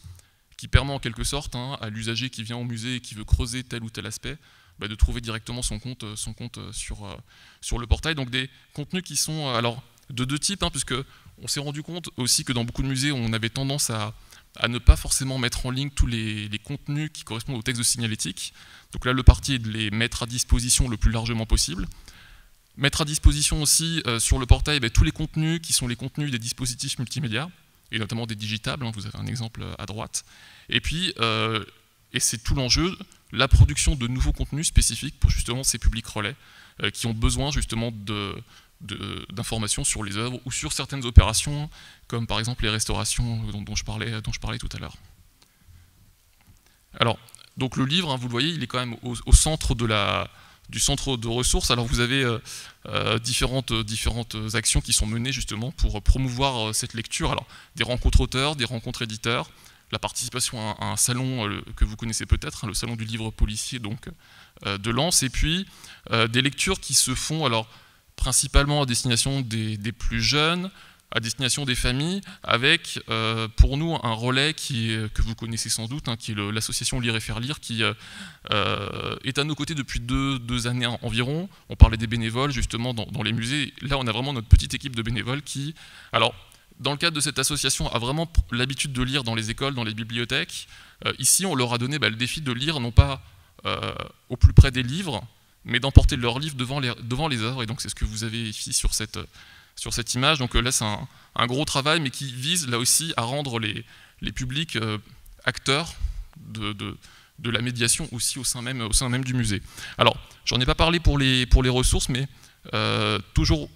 Speaker 2: qui permet en quelque sorte à l'usager qui vient au musée et qui veut creuser tel ou tel aspect, de trouver directement son compte sur le portail. Donc des contenus qui sont alors de deux types, puisque on s'est rendu compte aussi que dans beaucoup de musées, on avait tendance à à ne pas forcément mettre en ligne tous les contenus qui correspondent au texte de signalétique. Donc là, le parti est de les mettre à disposition le plus largement possible. Mettre à disposition aussi sur le portail tous les contenus qui sont les contenus des dispositifs multimédia, et notamment des digitables, hein, vous avez un exemple à droite. Et puis, et c'est tout l'enjeu, la production de nouveaux contenus spécifiques pour justement ces publics relais qui ont besoin justement d'informations sur les œuvres ou sur certaines opérations, comme par exemple les restaurations dont je parlais tout à l'heure. Alors, donc le livre, hein, vous le voyez, il est quand même au centre du centre de ressources. Alors vous avez différentes actions qui sont menées justement pour promouvoir cette lecture. Alors des rencontres auteurs, des rencontres éditeurs, la participation à un salon que vous connaissez peut-être, hein, le salon du livre policier donc, de Lens, et puis des lectures qui se font alors principalement à destination des plus jeunes, à destination des familles, avec pour nous un relais que vous connaissez sans doute, hein, qui est l'association Lire et Faire Lire, qui est à nos côtés depuis deux années environ. On parlait des bénévoles justement dans les musées. Là, on a vraiment notre petite équipe de bénévoles qui, alors, dans le cadre de cette association, a vraiment l'habitude de lire dans les écoles, dans les bibliothèques. Ici, on leur a donné le défi de lire, non pas au plus près des livres, mais d'emporter leurs livres devant les œuvres. Et donc, c'est ce que vous avez ici sur cette image. Donc là, c'est un gros travail, mais qui vise là aussi à rendre les publics acteurs de la médiation aussi au sein même du musée. Alors, j'en ai pas parlé pour les ressources, mais toujours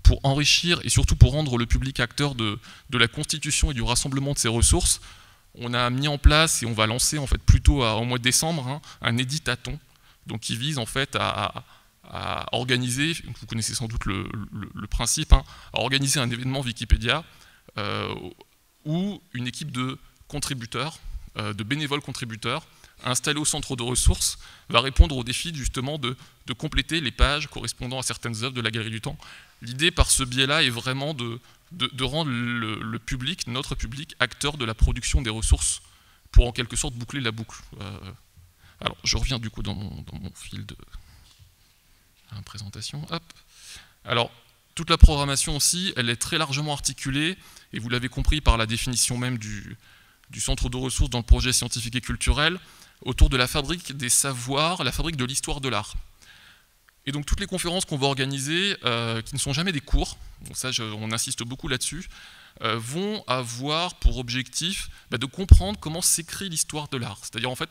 Speaker 2: pour enrichir et surtout pour rendre le public acteur de la constitution et du rassemblement de ces ressources, on a mis en place et on va lancer en fait plutôt au mois de décembre, hein, un éditathon, donc qui vise en fait à organiser, vous connaissez sans doute le principe, hein, à organiser un événement Wikipédia où une équipe de contributeurs, de bénévoles contributeurs, installés au centre de ressources, va répondre au défi justement de compléter les pages correspondant à certaines œuvres de la Galerie du Temps. L'idée par ce biais-là est vraiment de rendre le public, notre public, acteur de la production des ressources pour en quelque sorte boucler la boucle. Alors je reviens du coup dans mon fil de présentation. Hop. Alors toute la programmation aussi, elle est très largement articulée, et vous l'avez compris par la définition même du centre de ressources dans le projet scientifique et culturel, autour de la fabrique des savoirs, la fabrique de l'histoire de l'art. Et donc toutes les conférences qu'on va organiser, qui ne sont jamais des cours, donc ça on insiste beaucoup là-dessus, vont avoir pour objectif de comprendre comment s'écrit l'histoire de l'art. C'est-à-dire en fait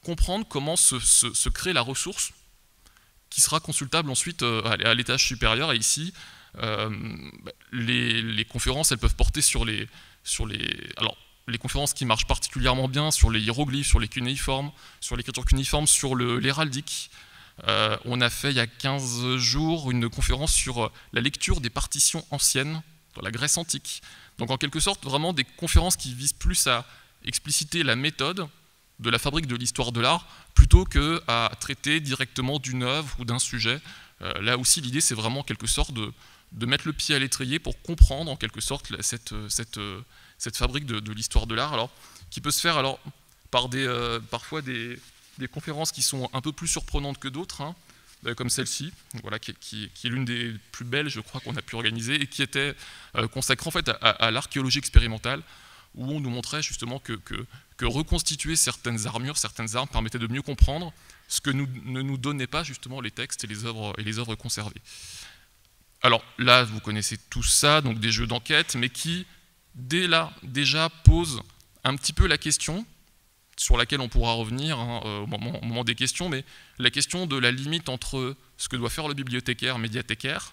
Speaker 2: comprendre comment se crée la ressource qui sera consultable ensuite à l'étage supérieur. Et ici, les conférences, elles peuvent porter sur les conférences qui marchent particulièrement bien sur les hiéroglyphes, sur les cunéiformes, sur l'écriture cunéiforme, sur l'héraldique. On a fait il y a 15 jours une conférence sur la lecture des partitions anciennes dans la Grèce antique. Donc en quelque sorte, vraiment des conférences qui visent plus à expliciter la méthode de la fabrique de l'histoire de l'art plutôt qu'à traiter directement d'une œuvre ou d'un sujet. Là aussi, l'idée, c'est vraiment en quelque sorte de mettre le pied à l'étrier pour comprendre en quelque sorte cette fabrique de l'histoire de l'art, alors qui peut se faire alors par parfois des conférences qui sont un peu plus surprenantes que d'autres, hein, comme celle-ci, voilà, qui est l'une des plus belles, je crois, qu'on a pu organiser, et qui était consacrée en fait à l'archéologie expérimentale, où on nous montrait justement que reconstituer certaines armures, certaines armes permettait de mieux comprendre ce que ne nous donnaient pas justement les textes et les œuvres conservées. Alors là, vous connaissez tout ça, donc des jeux d'enquête, mais qui déjà posent un petit peu la question, sur laquelle on pourra revenir au moment des questions, mais la question de la limite entre ce que doit faire le bibliothécaire, médiathécaire,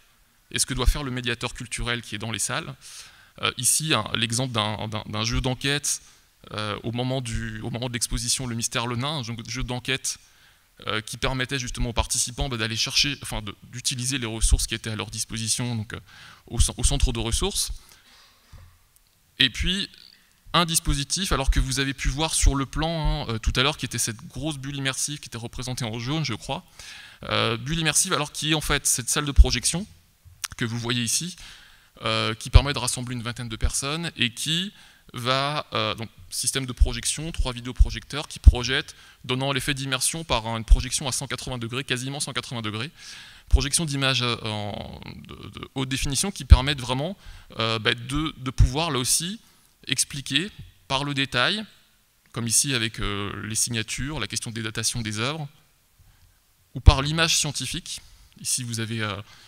Speaker 2: et ce que doit faire le médiateur culturel qui est dans les salles. Ici, l'exemple d'un jeu d'enquête au moment de l'exposition Le Mystère Le Nain, un jeu d'enquête qui permettait justement aux participants d'aller chercher, enfin d'utiliser les ressources qui étaient à leur disposition donc, au centre de ressources. Et puis, un dispositif, alors que vous avez pu voir sur le plan tout à l'heure, qui était cette grosse bulle immersive qui était représentée en jaune, je crois. Bulle immersive, alors qui est en fait cette salle de projection que vous voyez ici, qui permet de rassembler une vingtaine de personnes et qui va, donc système de projection, 3 vidéoprojecteurs qui projettent, donnant l'effet d'immersion par une projection à 180 degrés, quasiment 180 degrés. Projection d'images de haute définition qui permettent vraiment de pouvoir là aussi expliquer par le détail, comme ici avec les signatures, la question des datations des œuvres, ou par l'image scientifique. Ici, vous avez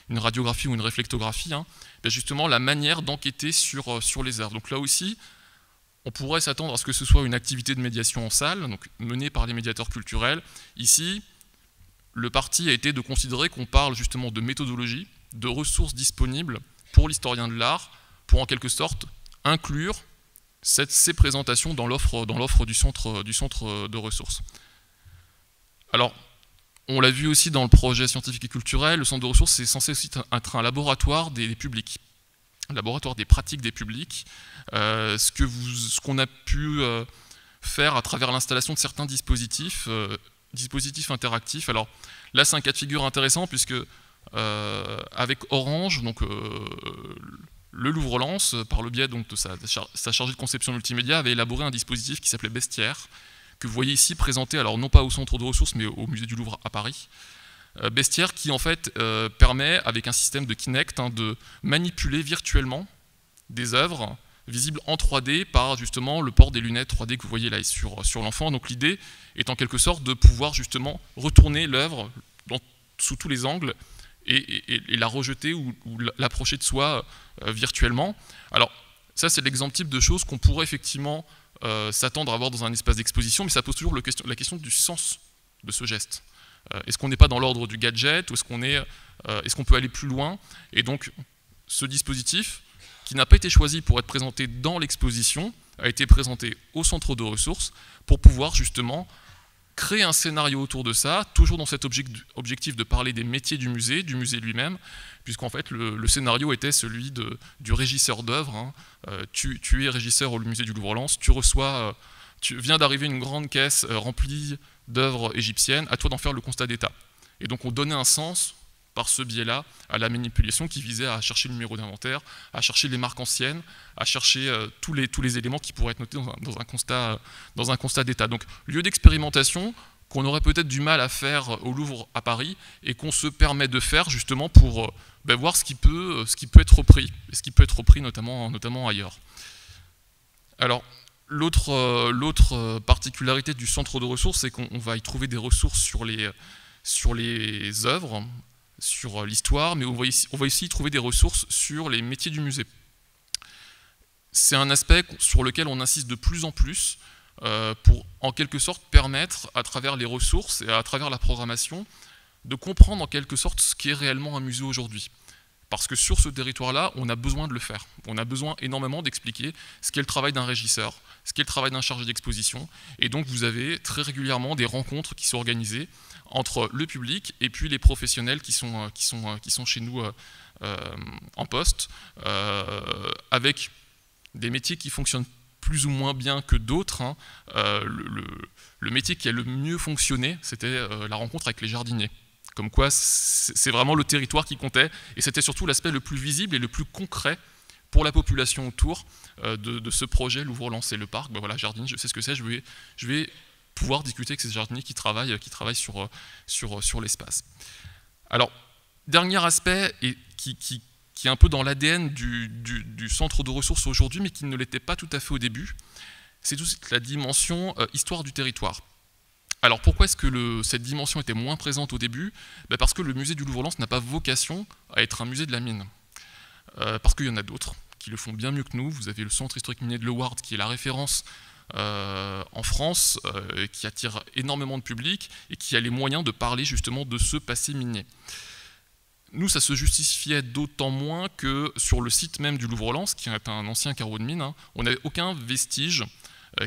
Speaker 2: une radiographie ou une réflectographie, hein, justement la manière d'enquêter sur les œuvres. Donc là aussi, on pourrait s'attendre à ce que ce soit une activité de médiation en salle, donc menée par les médiateurs culturels. Ici, le parti a été de considérer qu'on parle justement de méthodologie, de ressources disponibles pour l'historien de l'art, pour en quelque sorte inclure ces présentations dans l'offre du centre de ressources. Alors, on l'a vu aussi dans le projet scientifique et culturel, le centre de ressources est censé aussi être un laboratoire des publics, un laboratoire des pratiques des publics, ce qu'on a pu faire à travers l'installation de certains dispositifs interactifs. Alors là, c'est un cas de figure intéressant puisque avec Orange, donc le Louvre-Lens, par le biais donc, de sa chargée de conception multimédia, avait élaboré un dispositif qui s'appelait Bestiaire, que vous voyez ici présenté, alors non pas au centre de ressources, mais au musée du Louvre à Paris. Bestiaire qui en fait permet, avec un système de Kinect, hein, de manipuler virtuellement des œuvres visibles en 3D par justement le port des lunettes 3D que vous voyez là sur l'enfant. Donc l'idée est en quelque sorte de pouvoir justement retourner l'œuvre sous tous les angles et la rejeter ou l'approcher de soi virtuellement. Alors ça, c'est l'exemple type de choses qu'on pourrait effectivement s'attendre à voir dans un espace d'exposition, mais ça pose toujours la question du sens de ce geste. Est-ce qu'on n'est pas dans l'ordre du gadget, ou est-ce qu'on peut aller plus loin? Et donc ce dispositif, qui n'a pas été choisi pour être présenté dans l'exposition, a été présenté au centre de ressources pour pouvoir justement créer un scénario autour de ça, toujours dans cet objectif de parler des métiers du musée lui-même, puisqu'en fait le scénario était celui du régisseur d'œuvre. Hein. Tu es régisseur au musée du Louvre-Lens, tu viens d'arriver une grande caisse remplie d'œuvres égyptiennes, à toi d'en faire le constat d'état. Et donc on donnait un sens, par ce biais-là, à la manipulation qui visait à chercher le numéro d'inventaire, à chercher les marques anciennes, à chercher tous les éléments qui pourraient être notés dans un constat d'état. Donc lieu d'expérimentation qu'on aurait peut-être du mal à faire au Louvre à Paris et qu'on se permet de faire justement pour voir ce qui peut être repris, et ce qui peut être repris notamment ailleurs. Alors, l'autre particularité du centre de ressources, c'est qu'on va y trouver des ressources sur les œuvres, sur l'histoire, mais on va ici y trouver des ressources sur les métiers du musée. C'est un aspect sur lequel on insiste de plus en plus pour, en quelque sorte, permettre, à travers les ressources et à travers la programmation, de comprendre en quelque sorte ce qu'est réellement un musée aujourd'hui. Parce que sur ce territoire-là, on a besoin de le faire. On a besoin énormément d'expliquer ce qu'est le travail d'un régisseur, ce qu'est le travail d'un chargé d'exposition. Et donc vous avez très régulièrement des rencontres qui sont organisées entre le public et puis les professionnels qui sont chez nous en poste, avec des métiers qui fonctionnent plus ou moins bien que d'autres. Hein. Le métier qui a le mieux fonctionné, c'était la rencontre avec les jardiniers. Comme quoi, c'est vraiment le territoire qui comptait, et c'était surtout l'aspect le plus visible et le plus concret pour la population autour de ce projet Louvre-Lens et le parc. Voilà, jardinier, je sais ce que c'est, je vais pouvoir discuter avec ces jardiniers qui travaillent sur l'espace. Alors, dernier aspect, et qui est un peu dans l'ADN du centre de ressources aujourd'hui, mais qui ne l'était pas tout à fait au début, c'est toute la dimension histoire du territoire. Alors pourquoi est-ce que cette dimension était moins présente au début? Parce que le musée du Louvre-Lens n'a pas vocation à être un musée de la mine. Parce qu'il y en a d'autres qui le font bien mieux que nous. Vous avez le centre historique minier de Le Ward, qui est la référence en France, qui attire énormément de public et qui a les moyens de parler justement de ce passé minier. Nous, ça se justifiait d'autant moins que sur le site même du Louvre-Lens, qui est un ancien carreau de mine, hein, on n'avait aucun vestige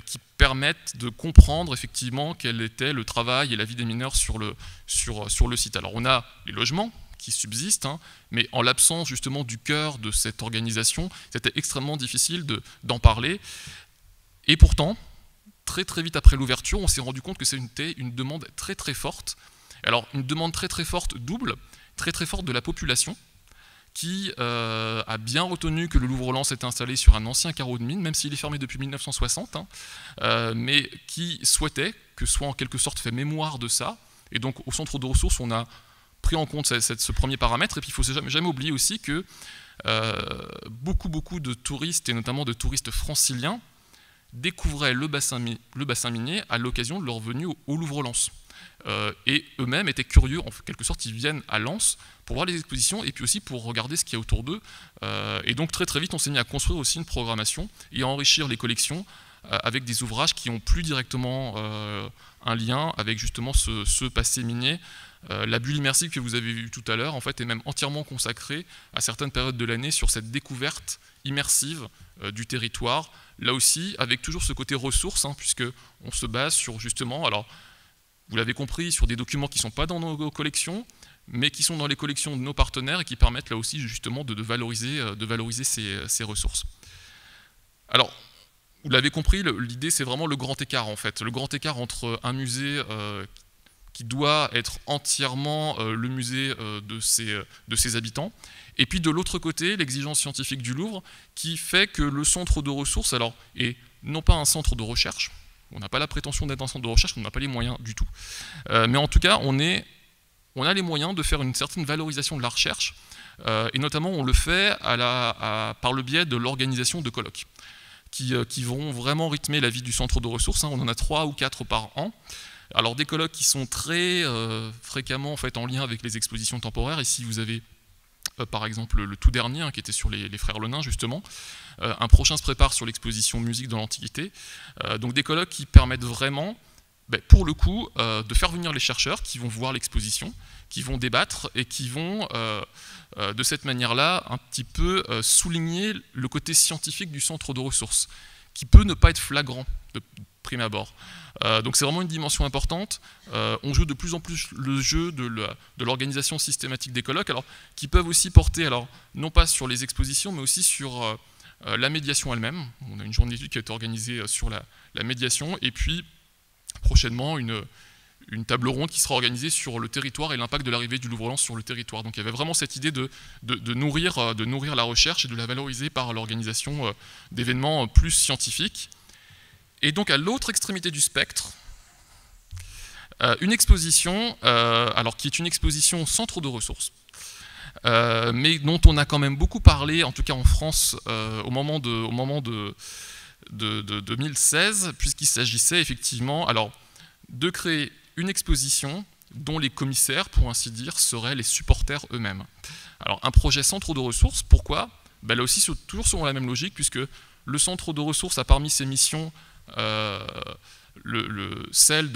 Speaker 2: qui permettent de comprendre effectivement quel était le travail et la vie des mineurs sur le site. Alors on a les logements qui subsistent, hein, mais en l'absence justement du cœur de cette organisation, c'était extrêmement difficile d'en parler. Et pourtant, très très vite après l'ouverture, on s'est rendu compte que c'était une demande très très forte. Alors une demande très très forte double, très très forte de la population, qui a bien retenu que le Louvre-Lens était installé sur un ancien carreau de mine, même s'il est fermé depuis 1960, hein, mais qui souhaitait que soit en quelque sorte fait mémoire de ça. Et donc au centre de ressources, on a pris en compte ce premier paramètre. Et puis il ne faut jamais oublier aussi que beaucoup de touristes, et notamment de touristes franciliens, découvraient le bassin minier à l'occasion de leur venue au Louvre-Lens. Et eux-mêmes étaient curieux, en quelque sorte, ils viennent à Lens pour voir les expositions et puis aussi pour regarder ce qu'il y a autour d'eux. Et donc très vite, on s'est mis à construire aussi une programmation et à enrichir les collections avec des ouvrages qui ont plus directement un lien avec justement ce passé minier. La bulle immersive que vous avez vue tout à l'heure, en fait, est même entièrement consacrée à certaines périodes de l'année sur cette découverte immersive du territoire. Là aussi, avec toujours ce côté ressources, hein, puisqu'on se base sur justement, alors vous l'avez compris, sur des documents qui ne sont pas dans nos collections, mais qui sont dans les collections de nos partenaires et qui permettent là aussi justement de valoriser ces ressources. Alors, vous l'avez compris, l'idée c'est vraiment le grand écart en fait. Le grand écart entre un musée qui doit être entièrement le musée de ses habitants, et puis de l'autre côté, l'exigence scientifique du Louvre, qui fait que le centre de ressources, alors, est non pas un centre de recherche, on n'a pas la prétention d'être un centre de recherche, on n'a pas les moyens du tout, mais en tout cas, on a les moyens de faire une certaine valorisation de la recherche, et notamment on le fait par le biais de l'organisation de colloques, qui vont vraiment rythmer la vie du centre de ressources, hein. On en a 3 ou 4 par an. Alors des colloques qui sont très fréquemment en fait, en lien avec les expositions temporaires. Ici vous avez par exemple le tout dernier hein, qui était sur les frères Le Nain justement. Un prochain se prépare sur l'exposition musique dans l'Antiquité. Donc des colloques qui permettent vraiment, pour le coup, de faire venir les chercheurs qui vont voir l'exposition, qui vont débattre et qui vont de cette manière-là un petit peu souligner le côté scientifique du centre de ressources, qui peut ne pas être flagrant de prime abord. Donc c'est vraiment une dimension importante. On joue de plus en plus le jeu de l'organisation systématique des colloques, alors, qui peuvent aussi porter, alors, non pas sur les expositions, mais aussi sur la médiation elle-même. On a une journée d'études qui a été organisée sur la médiation, et puis prochainement une table ronde qui sera organisée sur le territoire et l'impact de l'arrivée du Louvre-Lens sur le territoire. Donc il y avait vraiment cette idée de nourrir la recherche et de la valoriser par l'organisation d'événements plus scientifiques. Et donc à l'autre extrémité du spectre, une exposition, alors qui est une exposition sans trop de ressources, mais dont on a quand même beaucoup parlé, en tout cas en France, au moment de 2016, puisqu'il s'agissait effectivement de créer une exposition dont les commissaires, pour ainsi dire, seraient les supporters eux-mêmes. Alors un projet sans trop de ressources, pourquoi? Là aussi, toujours selon la même logique, puisque le centre de ressources a parmi ses missions celle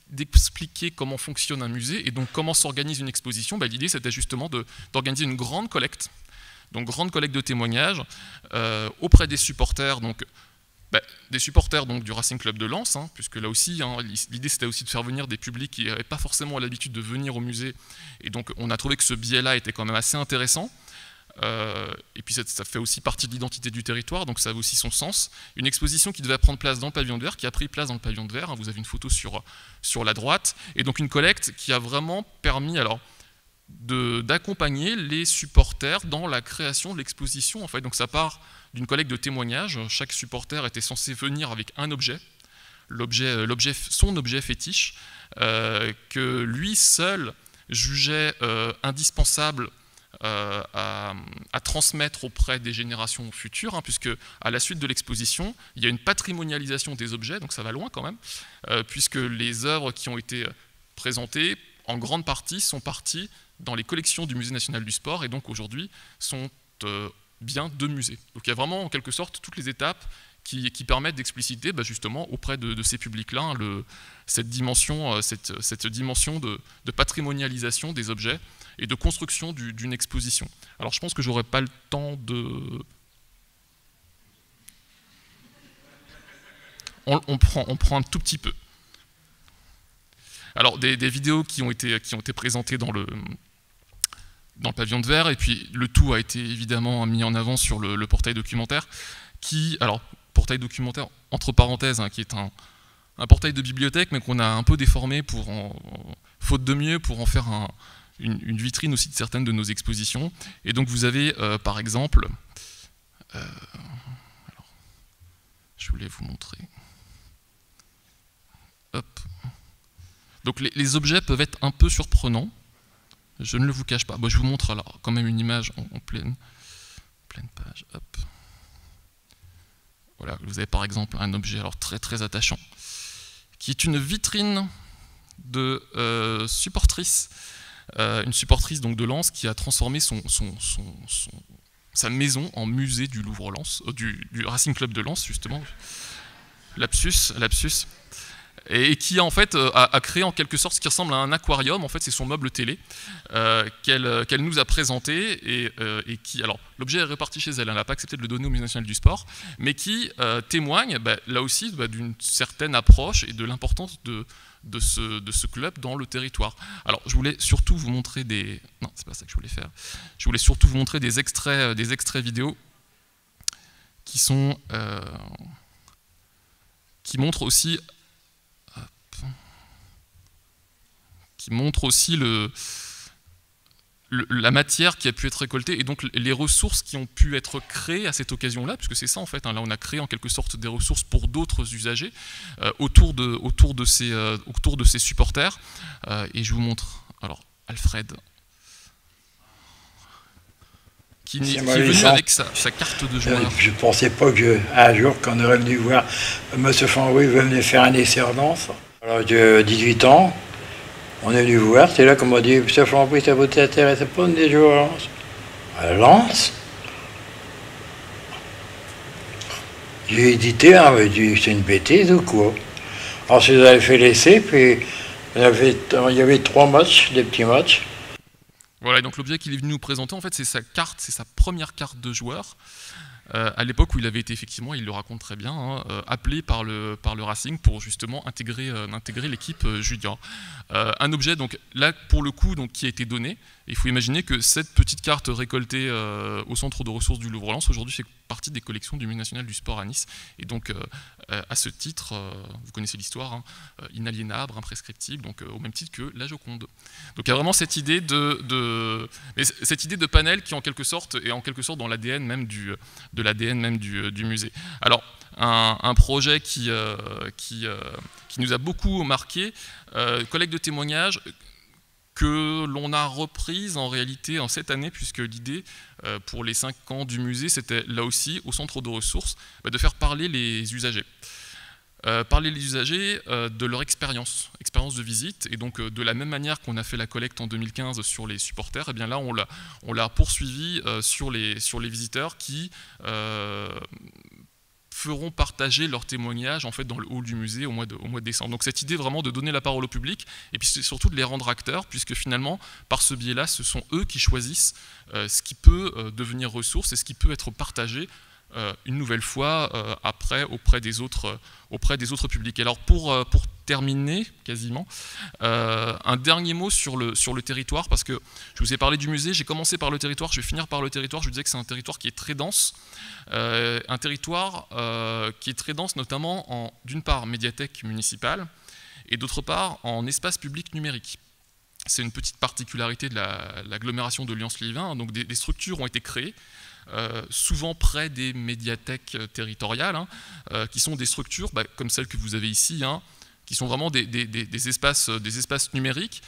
Speaker 2: d'expliquer comment fonctionne un musée et donc comment s'organise une exposition. L'idée c'était justement d'organiser une grande collecte, donc grande collecte de témoignages auprès des supporters, donc des supporters donc, du Racing Club de Lens, hein, puisque là aussi, hein, l'idée c'était aussi de faire venir des publics qui n'avaient pas forcément l'habitude de venir au musée, et donc on a trouvé que ce biais-là était quand même assez intéressant. Et puis ça fait aussi partie de l'identité du territoire, donc ça a aussi son sens. Une exposition qui devait prendre place dans le pavillon de verre, qui a pris place dans le pavillon de verre, hein, vous avez une photo sur la droite, et donc une collecte qui a vraiment permis d'accompagner les supporters dans la création de l'exposition. En fait. Donc ça part d'une collecte de témoignages, chaque supporter était censé venir avec un objet, son objet fétiche, que lui seul jugeait indispensable à transmettre auprès des générations futures, hein, puisque à la suite de l'exposition, il y a une patrimonialisation des objets, donc ça va loin quand même, puisque les œuvres qui ont été présentées, en grande partie, sont parties dans les collections du Musée national du sport, et donc aujourd'hui sont bien de musées. Donc il y a vraiment en quelque sorte toutes les étapes qui permettent d'expliciter justement auprès de ces publics-là hein, cette dimension de patrimonialisation des objets et de construction d'une exposition. Alors je pense que j'aurai pas le temps de... On prend un tout petit peu. Alors des vidéos qui ont été présentées dans le pavillon de verre, et puis le tout a été évidemment mis en avant sur le portail documentaire, portail documentaire entre parenthèses, hein, qui est un portail de bibliothèque, mais qu'on a un peu déformé faute de mieux, pour en faire une vitrine aussi de certaines de nos expositions. Et donc vous avez par exemple, je voulais vous montrer, hop. Donc les objets peuvent être un peu surprenants, je ne le vous cache pas. Je vous montre alors quand même une image en pleine page, hop. Voilà, vous avez par exemple un objet alors très très attachant, qui est une vitrine de supportrice, une supportrice donc de Lens qui a transformé sa maison en musée du Louvre-Lens, du Racing Club de Lens justement, lapsus, et qui en fait a créé en quelque sorte ce qui ressemble à un aquarium. En fait, c'est son meuble télé qu'elle nous a présenté et qui, alors l'objet est réparti chez elle, elle n'a pas accepté de le donner au Musée national du sport, mais qui témoigne là aussi d'une certaine approche et de l'importance de ce club dans le territoire. Alors, je voulais surtout vous montrer des... Non, c'est pas ça que je voulais faire. Je voulais surtout vous montrer des extraits vidéo qui sont... qui montrent aussi... qui montrent aussi la matière qui a pu être récoltée et donc les ressources qui ont pu être créées à cette occasion-là, puisque c'est ça en fait, hein, là on a créé en quelque sorte des ressources pour d'autres usagers autour de ces supporters. Et je vous montre, alors Alfred, qui est venu avec sa carte de joueur.
Speaker 3: Je ne pensais pas qu'un jour qu'on aurait venu voir M. Chambry venir faire un essai en danse. Alors j'ai 18 ans. On est venu voir, c'est là qu'on m'a dit, M. Chambry, ça vous t'intéresse pas de jouer à Lens? À Lens? J'ai hésité, hein, j'ai dit, c'est une bêtise ou quoi? Ensuite, j'avais fait l'essai, puis il y avait 3 matchs, des petits matchs.
Speaker 2: Voilà, et donc l'objet qu'il est venu nous présenter, en fait, c'est sa carte, c'est sa première carte de joueur. À l'époque où il avait été effectivement, il le raconte très bien, hein, appelé par le Racing pour justement intégrer l'équipe junior. Un objet donc là pour le coup donc qui a été donné. Il faut imaginer que cette petite carte récoltée au centre de ressources du Louvre-Lens aujourd'hui fait partie des collections du Musée national du sport à Nice. Et donc à ce titre, vous connaissez l'histoire, hein, inaliénable, imprescriptible, donc au même titre que la Joconde. Donc il y a vraiment cette idée de panel qui en quelque sorte est en quelque sorte dans l'ADN même du musée. Alors un projet qui nous a beaucoup marqué, collecte de témoignages que l'on a reprise en réalité en cette année, puisque l'idée pour les 5 ans du musée, c'était là aussi, au centre de ressources, de faire parler les usagers. Parler les usagers de leur expérience de visite, et donc de la même manière qu'on a fait la collecte en 2015 sur les supporters, et bien là on l'a poursuivi sur les visiteurs qui feront partager leurs témoignages en fait dans le hall du musée au mois de décembre. Donc cette idée vraiment de donner la parole au public et puis surtout de les rendre acteurs, puisque finalement par ce biais-là ce sont eux qui choisissent ce qui peut devenir ressource et ce qui peut être partagé une nouvelle fois après auprès des autres publics. Alors pour terminer quasiment, un dernier mot sur le territoire, parce que je vous ai parlé du musée, j'ai commencé par le territoire, je vais finir par le territoire. Je vous disais que c'est un territoire qui est très dense, un territoire qui est très dense notamment d'une part médiathèque municipale et d'autre part en espace public numérique. C'est une petite particularité de l'agglomération de Lens-Liévin, donc des structures ont été créées souvent près des médiathèques territoriales, hein, qui sont des structures comme celles que vous avez ici, hein, qui sont vraiment des espaces numériques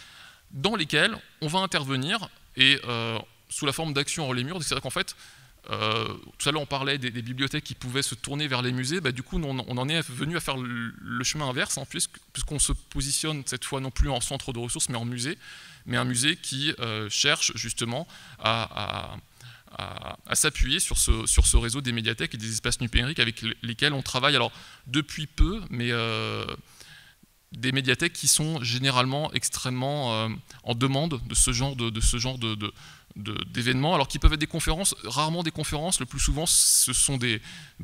Speaker 2: dans lesquels on va intervenir et sous la forme d'actions hors les murs. C'est-à-dire qu'en fait, tout à l'heure on parlait des bibliothèques qui pouvaient se tourner vers les musées, du coup on en est venu à faire le chemin inverse, hein, puisqu'on se positionne cette fois non plus en centre de ressources mais en musée, mais un musée qui cherche justement à s'appuyer sur ce réseau des médiathèques et des espaces numériques avec lesquels on travaille alors depuis peu, mais des médiathèques qui sont généralement extrêmement en demande de ce genre d'événements, alors qui peuvent être des conférences, rarement des conférences, le plus souvent ce sont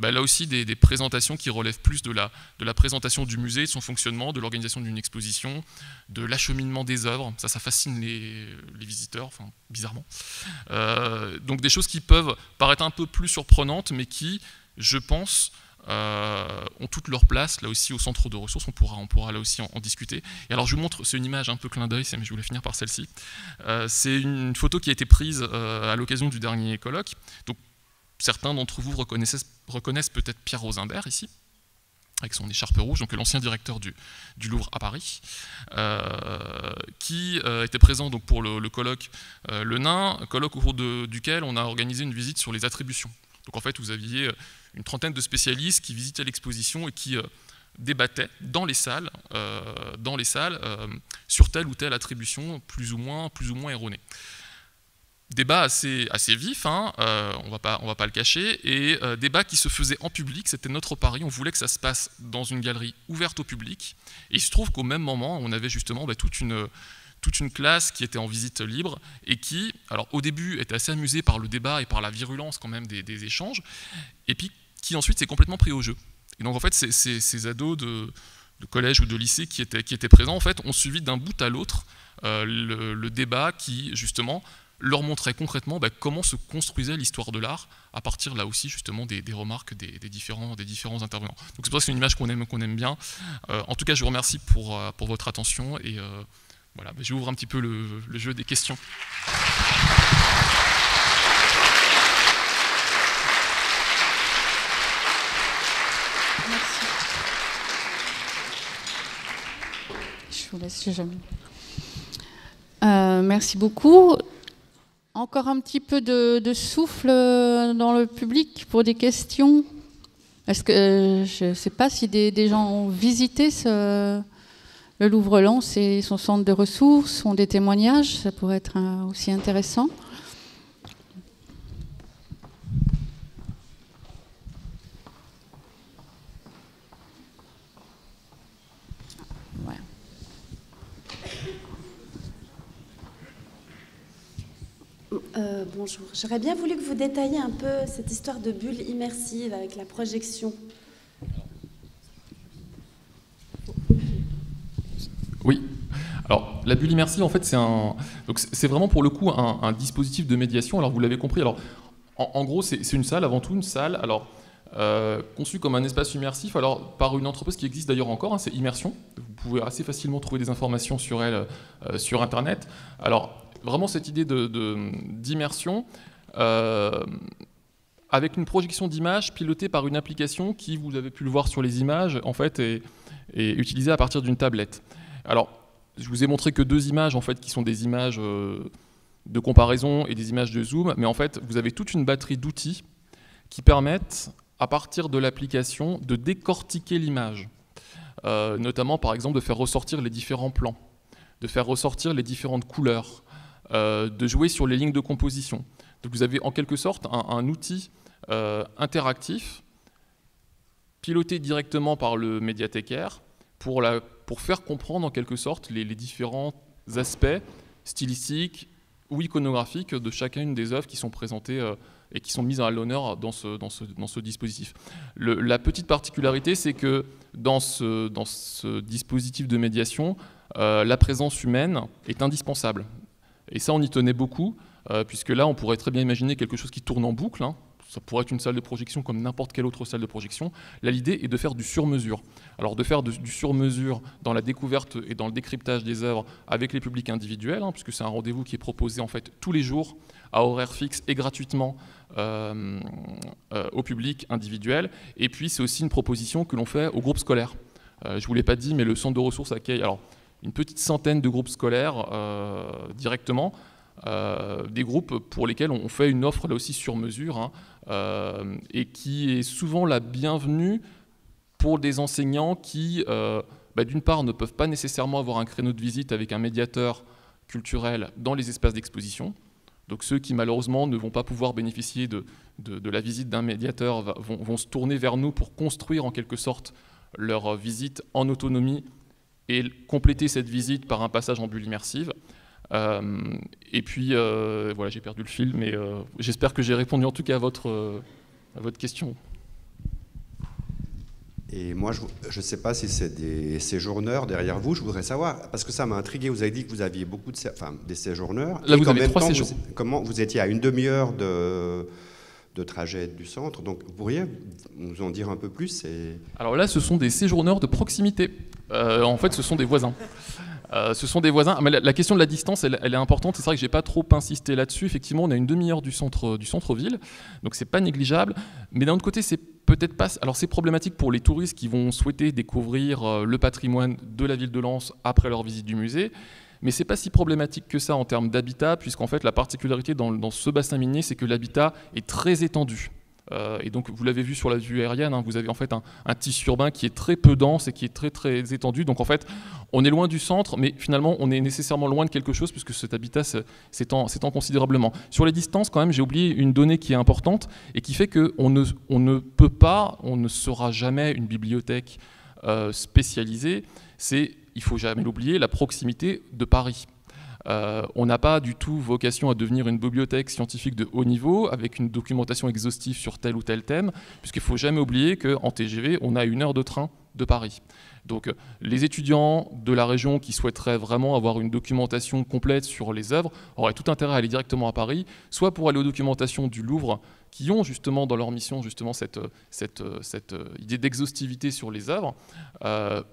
Speaker 2: là aussi des présentations qui relèvent plus de la présentation du musée, de son fonctionnement, de l'organisation d'une exposition, de l'acheminement des œuvres. Ça fascine les visiteurs, enfin bizarrement. Donc des choses qui peuvent paraître un peu plus surprenantes, mais qui, je pense, ont toute leur place là aussi au centre de ressources. On pourra là aussi en discuter. Et alors je vous montre, c'est une image un peu clin d'œil, mais je voulais finir par celle-ci. C'est une photo qui a été prise à l'occasion du dernier colloque. Donc certains d'entre vous reconnaissent peut-être Pierre Rosenberg ici, avec son écharpe rouge, donc l'ancien directeur du Louvre à Paris, qui était présent donc, pour le colloque Le Nain, colloque au cours duquel on a organisé une visite sur les attributions. Donc en fait, vous aviez une trentaine de spécialistes qui visitaient l'exposition et qui débattaient dans les salles sur telle ou telle attribution plus ou moins erronée. Débat assez vif, hein, on va pas le cacher, et débat qui se faisait en public, c'était notre pari, on voulait que ça se passe dans une galerie ouverte au public, et il se trouve qu'au même moment, on avait justement toute une classe qui était en visite libre, et qui, alors au début, était assez amusée par le débat et par la virulence quand même des échanges, et puis qui ensuite s'est complètement pris au jeu. Et donc en fait, ces ados de collège ou de lycée qui étaient présents, en fait, ont suivi d'un bout à l'autre le débat qui, justement, leur montrait concrètement comment se construisait l'histoire de l'art à partir là aussi justement des remarques des différents intervenants. Donc c'est pour ça que c'est une image qu'on aime bien. En tout cas, je vous remercie pour votre attention et voilà, j'ouvre un petit peu le jeu des questions.
Speaker 1: Merci. Je vous laisse, merci beaucoup. Encore un petit peu de souffle dans le public pour des questions. Est-ce que je ne sais pas si des gens ont visité le Louvre-Lens et son centre de ressources, ont des témoignages, ça pourrait être aussi intéressant.
Speaker 4: Bonjour. J'aurais bien voulu que vous détailliez un peu cette histoire de bulle immersive avec la projection.
Speaker 2: Oui. Alors, la bulle immersive, en fait, c'est vraiment pour le coup un dispositif de médiation. Alors, vous l'avez compris. Alors, en gros, c'est une salle, avant tout une salle. Alors, conçue comme un espace immersif. Alors, par une entreprise qui existe d'ailleurs encore, hein, c'est Immersion. Vous pouvez assez facilement trouver des informations sur elle sur Internet. Alors, vraiment cette idée d'immersion avec une projection d'images pilotée par une application qui, vous avez pu le voir sur les images, en fait, est utilisée à partir d'une tablette. Alors, je vous ai montré que 2 images, en fait, qui sont des images de comparaison et des images de zoom, mais en fait, vous avez toute une batterie d'outils qui permettent, à partir de l'application, de décortiquer l'image. Notamment, par exemple, de faire ressortir les différents plans, de faire ressortir les différentes couleurs, de jouer sur les lignes de composition. Donc vous avez en quelque sorte un outil interactif piloté directement par le médiathécaire pour faire comprendre en quelque sorte les différents aspects stylistiques ou iconographiques de chacune des œuvres qui sont présentées et qui sont mises à l'honneur dans ce dispositif. La petite particularité, c'est que dans ce dispositif de médiation, la présence humaine est indispensable. Et ça, on y tenait beaucoup, puisque là, on pourrait très bien imaginer quelque chose qui tourne en boucle, hein. Ça pourrait être une salle de projection comme n'importe quelle autre salle de projection. Là, l'idée est de faire du sur-mesure. Alors, de faire du sur-mesure dans la découverte et dans le décryptage des œuvres avec les publics individuels, hein, puisque c'est un rendez-vous qui est proposé en fait tous les jours, à horaire fixe et gratuitement au public individuel. Et puis, c'est aussi une proposition que l'on fait aux groupes scolaires. Je ne vous l'ai pas dit, mais le centre de ressources accueille une petite centaine de groupes scolaires directement, des groupes pour lesquels on fait une offre là aussi sur mesure, hein, et qui est souvent la bienvenue pour des enseignants qui, d'une part, ne peuvent pas nécessairement avoir un créneau de visite avec un médiateur culturel dans les espaces d'exposition. Donc ceux qui malheureusement ne vont pas pouvoir bénéficier de la visite d'un médiateur vont se tourner vers nous pour construire en quelque sorte leur visite en autonomie et compléter cette visite par un passage en bulle immersive. Et puis, voilà, j'ai perdu le fil, mais j'espère que j'ai répondu en tout cas à votre question.
Speaker 5: Et moi, je ne sais pas si c'est des séjourneurs derrière vous, je voudrais savoir, parce que ça m'a intrigué, vous avez dit que vous aviez beaucoup des séjourneurs.
Speaker 2: Là, vous avez 3 séjours.
Speaker 5: Comment vous étiez à une demi-heure de trajet du centre, donc vous pourriez nous en dire un peu plus
Speaker 2: Alors là, ce sont des séjourneurs de proximité. En fait, ce sont des voisins. Ce sont des voisins. Mais la question de la distance, elle est importante. C'est vrai que j'ai pas trop insisté là-dessus. Effectivement, on a une demi-heure du centre-ville, donc c'est pas négligeable. Mais d'un autre côté, c'est peut-être pas. Alors c'est problématique pour les touristes qui vont souhaiter découvrir le patrimoine de la ville de Lens après leur visite du musée. Mais c'est pas si problématique que ça en termes d'habitat, puisqu'en fait la particularité dans ce bassin minier, c'est que l'habitat est très étendu. Et donc vous l'avez vu sur la vue aérienne, hein, vous avez en fait un tissu urbain qui est très peu dense et qui est très très étendu. Donc en fait, on est loin du centre, mais finalement on est nécessairement loin de quelque chose puisque cet habitat s'étend considérablement. Sur les distances, quand même, j'ai oublié une donnée qui est importante et qui fait qu'on ne peut pas, on ne sera jamais une bibliothèque spécialisée. C'est, il ne faut jamais l'oublier, la proximité de Paris. On n'a pas du tout vocation à devenir une bibliothèque scientifique de haut niveau avec une documentation exhaustive sur tel ou tel thème, puisqu'il ne faut jamais oublier qu'en TGV, on a 1 heure de train de Paris. Donc les étudiants de la région qui souhaiteraient vraiment avoir une documentation complète sur les œuvres auraient tout intérêt à aller directement à Paris, soit pour aller aux documentations du Louvre, qui ont justement dans leur mission justement cette idée d'exhaustivité sur les œuvres,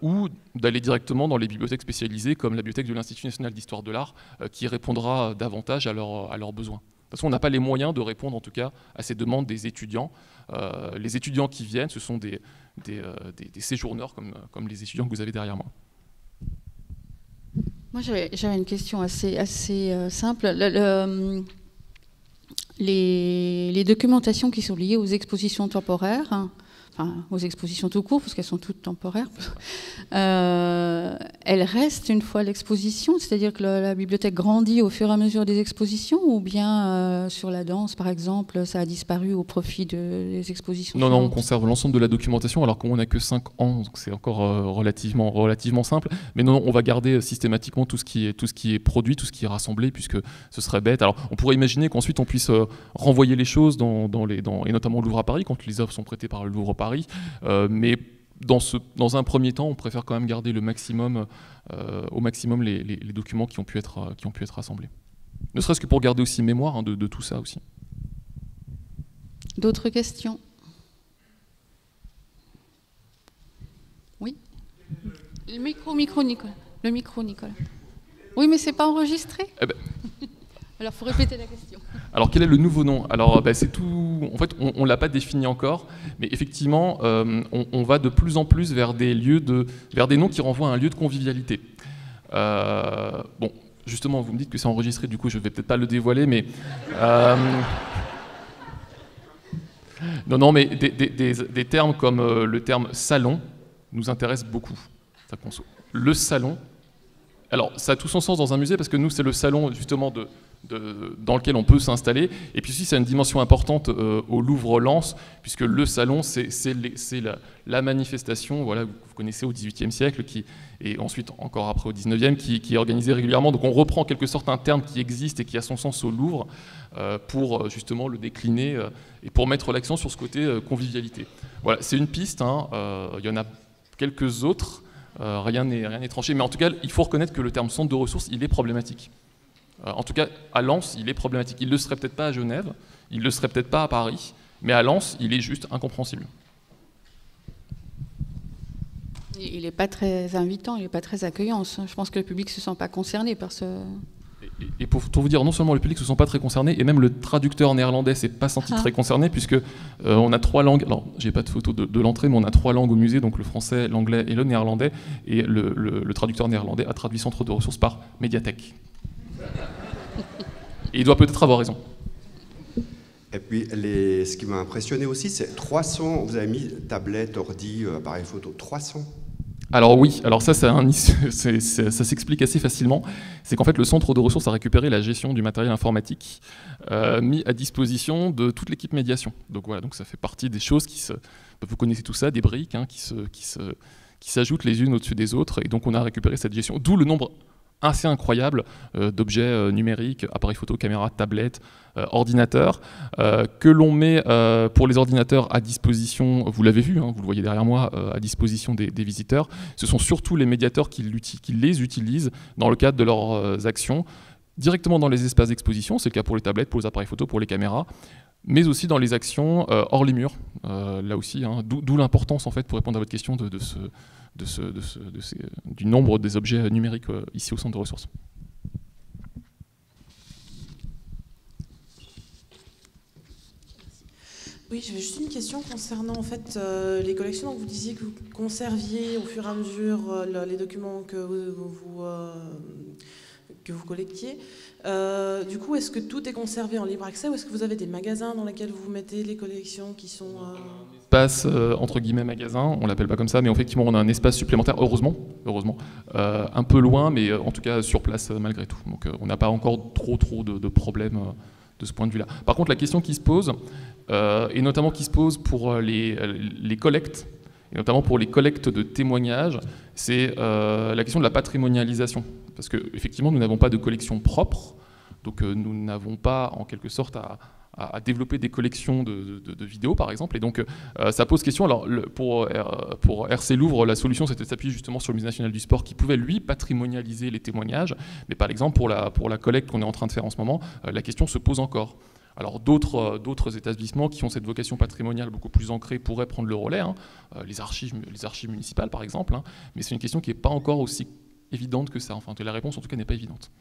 Speaker 2: ou d'aller directement dans les bibliothèques spécialisées comme la bibliothèque de l'Institut national d'histoire de l'art, qui répondra davantage à leurs besoins. De toute façon, on n'a pas les moyens de répondre en tout cas à ces demandes des étudiants. Les étudiants qui viennent, ce sont des séjourneurs comme les étudiants que vous avez derrière moi.
Speaker 1: Moi, j'avais une question assez simple. Les documentations qui sont liées aux expositions temporaires, hein, enfin aux expositions tout court, parce qu'elles sont toutes temporaires, elles restent une fois l'exposition, c'est-à-dire que la bibliothèque grandit au fur et à mesure des expositions, ou bien sur la danse, par exemple, ça a disparu au profit des expositions?
Speaker 2: Non, on conserve l'ensemble de la documentation, alors qu'on n'a que 5 ans, donc c'est encore relativement simple. Mais non, on va garder systématiquement tout ce qui est produit, tout ce qui est rassemblé, puisque ce serait bête. Alors, on pourrait imaginer qu'ensuite on puisse renvoyer les choses et notamment au Louvre à Paris, quand les œuvres sont prêtées par le Louvre à Paris, mais dans un premier temps, on préfère quand même garder au maximum les documents qui ont pu être rassemblés. Ne serait-ce que pour garder aussi mémoire, hein, de tout ça aussi.
Speaker 1: D'autres questions? Oui. Le micro, Nicolas. Le micro, Nicolas. Oui, mais c'est pas enregistré. Alors, il faut répéter la question.
Speaker 2: Alors, quel est le nouveau nom? Alors, c'est tout. En fait, on ne l'a pas défini encore, mais effectivement, on va de plus en plus vers des noms qui renvoient à un lieu de convivialité. Bon, justement, vous me dites que c'est enregistré, du coup, je ne vais peut-être pas le dévoiler, mais non, mais des termes comme le terme salon nous intéressent beaucoup. Le salon. Alors, ça a tout son sens dans un musée parce que nous, c'est le salon justement dans lequel on peut s'installer. Et puis aussi, c'est une dimension importante au Louvre-Lens, puisque le salon, c'est la manifestation, voilà, vous connaissez au XVIIIe siècle, et ensuite encore après au XIXe, qui est organisée régulièrement. Donc on reprend en quelque sorte un terme qui existe et qui a son sens au Louvre pour justement le décliner et pour mettre l'accent sur ce côté convivialité. Voilà, c'est une piste, hein, il y en a quelques autres. Rien n'est tranché, mais en tout cas, il faut reconnaître que le terme centre de ressources, il est problématique. En tout cas, à Lens, il est problématique. Il ne le serait peut-être pas à Genève, il ne le serait peut-être pas à Paris, mais à Lens, il est juste incompréhensible.
Speaker 1: Il n'est pas très invitant, il n'est pas très accueillant. Je pense que le public ne se sent pas concerné par ce...
Speaker 2: Et pour vous dire, non seulement le public ne se sent pas très concerné, et même le traducteur néerlandais ne s'est pas senti très concerné, puisque on a 3 langues, alors j'ai pas de photo de l'entrée, mais on a 3 langues au musée, donc le français, l'anglais et le néerlandais, et le traducteur néerlandais a traduit centre de ressources par médiathèque. Et il doit peut-être avoir raison.
Speaker 5: Et puis, ce qui m'a impressionné aussi, c'est 300, vous avez mis tablette, ordi, appareil photo, 300.
Speaker 2: Alors oui, alors ça s'explique assez facilement. C'est qu'en fait, le centre de ressources a récupéré la gestion du matériel informatique mis à disposition de toute l'équipe médiation. Donc voilà, donc ça fait partie des choses vous connaissez tout ça, des briques hein, qui s'ajoutent les unes au-dessus des autres. Et donc on a récupéré cette gestion, d'où le nombre assez incroyable d'objets numériques, appareils photo, caméras, tablettes, ordinateurs, que l'on met pour les ordinateurs à disposition, vous l'avez vu, hein, vous le voyez derrière moi, à disposition des visiteurs. Ce sont surtout les médiateurs qui les utilisent dans le cadre de leurs actions, directement dans les espaces d'exposition, c'est le cas pour les tablettes, pour les appareils photo, pour les caméras, mais aussi dans les actions hors les murs, là aussi, hein, d'où l'importance en fait, pour répondre à votre question, du nombre des objets numériques ici au centre de ressources.
Speaker 6: Oui, j'avais juste une question concernant en fait les collections. Donc vous disiez que vous conserviez au fur et à mesure les documents que vous collectiez. Du coup, est-ce que tout est conservé en libre accès ou est-ce que vous avez des magasins dans lesquels vous mettez les collections qui sont...
Speaker 2: Espace, entre guillemets, magasin, on l'appelle pas comme ça, mais effectivement, on a un espace supplémentaire, heureusement, un peu loin, mais en tout cas sur place malgré tout. Donc on n'a pas encore trop de problèmes de ce point de vue-là. Par contre, la question qui se pose, et notamment qui se pose pour les collectes, et notamment pour les collectes de témoignages, c'est la question de la patrimonialisation. Parce qu'effectivement, nous n'avons pas de collection propre, donc nous n'avons pas, en quelque sorte, à développer des collections de vidéos, par exemple. Et donc, ça pose question. Alors, pour RC Louvre, la solution, c'était de s'appuyer justement sur le Musée national du sport, qui pouvait, lui, patrimonialiser les témoignages. Mais par exemple, pour la collecte qu'on est en train de faire en ce moment, la question se pose encore. Alors d'autres établissements qui ont cette vocation patrimoniale beaucoup plus ancrée pourraient prendre le relais, hein, les archives municipales par exemple, hein, mais c'est une question qui n'est pas encore aussi évidente que ça, enfin la réponse en tout cas n'est pas évidente.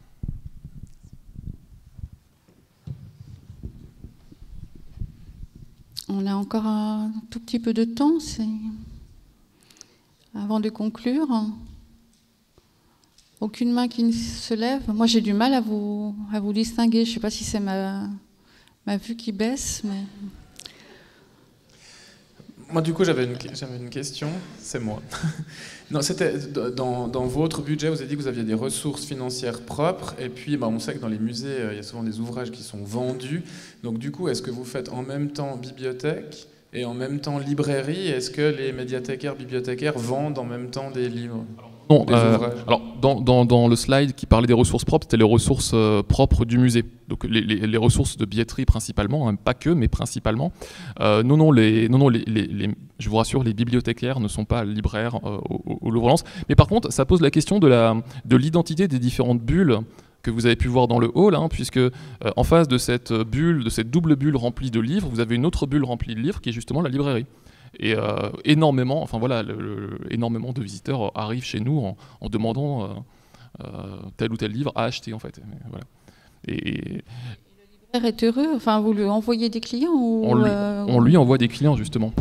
Speaker 1: On a encore un tout petit peu de temps avant de conclure. Aucune main qui se lève. Moi j'ai du mal à vous distinguer, je ne sais pas si c'est ma vue qui baisse, mais...
Speaker 7: Moi, du coup, j'avais une question, c'est moi. Non, c'était dans votre budget, vous avez dit que vous aviez des ressources financières propres, et puis on sait que dans les musées, il y a souvent des ouvrages qui sont vendus. Donc, du coup, est-ce que vous faites en même temps bibliothèque et en même temps librairie? Est-ce que les médiathécaires, bibliothécaires vendent en même temps des livres?
Speaker 2: Non, alors dans le slide qui parlait des ressources propres, c'était les ressources propres du musée. Donc les ressources de billetterie principalement, hein, pas que, mais principalement. Je vous rassure, les bibliothécaires ne sont pas libraires au Louvre-Lens. Mais par contre, ça pose la question de l'identité des différentes bulles que vous avez pu voir dans le hall, hein, puisque en face de cette double bulle remplie de livres, vous avez une autre bulle remplie de livres qui est justement la librairie. Et énormément de visiteurs arrivent chez nous en demandant tel ou tel livre à acheter en fait. Voilà. Et
Speaker 1: le libraire est heureux. Enfin, vous lui envoyez des clients ou
Speaker 2: on lui envoie des clients justement.